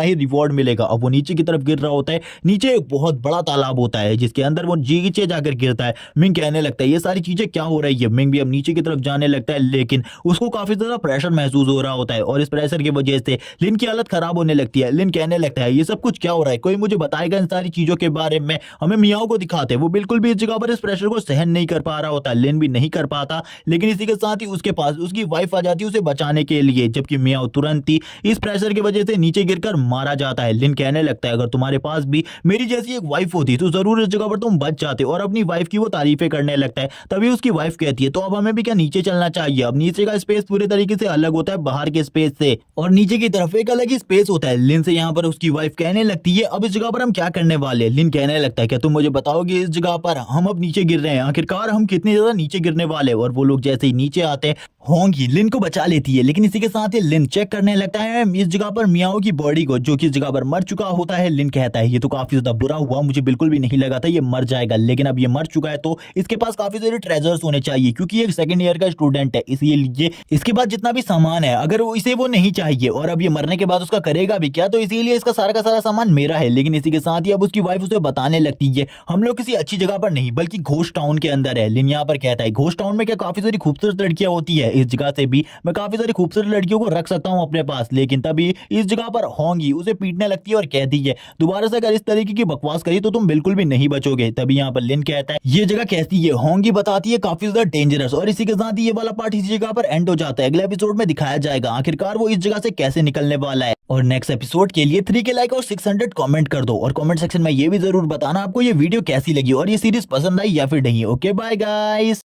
ही रिवॉर्ड मिलेगा। अब वो नीचे की तरफ गिर रहा होता है। नीचे एक बहुत बड़ा तालाब होता है जिसके अंदर वो नीचे जाकर गिरता है। मिंग कहने लगता है, ये सारी चीजें क्या हो रही है? मिंग भी अब नीचे की तरफ जाने लगता है, लेकिन उसको काफी ज्यादा प्रेशर महसूस हो रहा होता है और इस प्रेशर की वजह से लिन की हालत खराब होने लगती है। लिन कहने लगता है, ये सब कुछ क्या हो रहा है, कोई मुझे बताएगा इन सारी चीजों के बारे में? हमें मियाओ को दिखाते हैं, वो बिल्कुल भी इस जगह पर इस प्रेशर को सहन नहीं कर पा रहा होता। लिन भी नहीं कर पाता। लेकिन इसी के साथ ही उसके पास उसकी वाइफ आ जाती है उसे बचाने के लिए, जबकि मियाओ तुरंत ही इस प्रेशर की वजह से नीचे गिरकर मारा जाता है। लिन कहने लगता है, अगर तुम्हारे पास भी मेरी जैसी एक वाइफ होती तो जरूर इस जगह पर तुम बच जाते, और अपनी वाइफ की वो तारीफें करने लगता है। तभी उसकी वाइफ कहती है, तो अब हमें भी क्या नीचे चलना चाहिए? अब नीचे का स्पेस पूरे तरीके से अलग होता है बाहर के स्पेस से, और नीचे की तरफ एक अलग ही स्पेस होता है। लिन से यहाँ पर उसकी वाइफ कहने लगती है, अब इस जगह पर हम क्या करने वाले हैं? लिन कहने लगता है, क्या तुम मुझे बताओगे इस जगह पर हम अब नीचे गिर रहे हैं, आखिरकार हम कितने ज्यादा नीचे गिरने वाले? और वो लोग जैसे ही नीचे आते हैं, होंगी लिन को बचा लेती है। लेकिन इसी के साथ ही लिन चेक करने लगता है इस जगह पर मियाओ की बॉडी को, जो कि इस जगह पर मर चुका होता है। लिन कहता है, ये तो काफी ज्यादा बुरा हुआ, मुझे बिल्कुल भी नहीं लगा था ये मर जाएगा। लेकिन अब ये मर चुका है तो इसके पास काफी सारे ट्रेजर्स होने चाहिए, क्योंकि एक सेकंड ईयर का स्टूडेंट है। इसीलिए इसके पास जितना भी सामान है, अगर वो नहीं चाहिए और अब ये मरने के बाद उसका करेगा भी क्या, तो इसीलिए इसका सारा का सारा सामान मेरा है। लेकिन इसी के साथ ही अब उसकी वाइफ उसे बताने लगती है, हम लोग किसी अच्छी जगह पर नहीं बल्कि घोस्ट टाउन के अंदर है। लिन यहाँ पर कहता है, घोस्ट टाउन में क्या काफी सारी खूबसूरत लड़कियां होती है, इस जगह से भी मैं काफी सारी खूबसूरत लड़कियों को रख सकता हूँ अपने पास। लेकिन तभी इस जगह पर होंगी उसे पीटने लगती है और कहती है, दोबारा से अगर इस तरीके की बकवास करी तो तुम बिल्कुल भी नहीं बचोगे। तभी यहाँ पर लिन कहता है, ये जगह कैसी है? होंगी बताती है, काफी ज्यादा डेंजरस। और इसी के साथ ही ये वाला पार्ट इसी जगह पर एंड हो जाता है। अगले एपिसोड में दिखाया जाएगा आखिरकार वो इस जगह से कैसे निकलने वाला है। और नेक्स्ट एपिसोड के लिए 3 के लाइक और 600 कमेंट कर दो, और कमेंट सेक्शन में ये भी जरूर बताना आपको ये वीडियो कैसी लगी और ये सीरीज पसंद आई या फिर नहीं। Okay bye guys.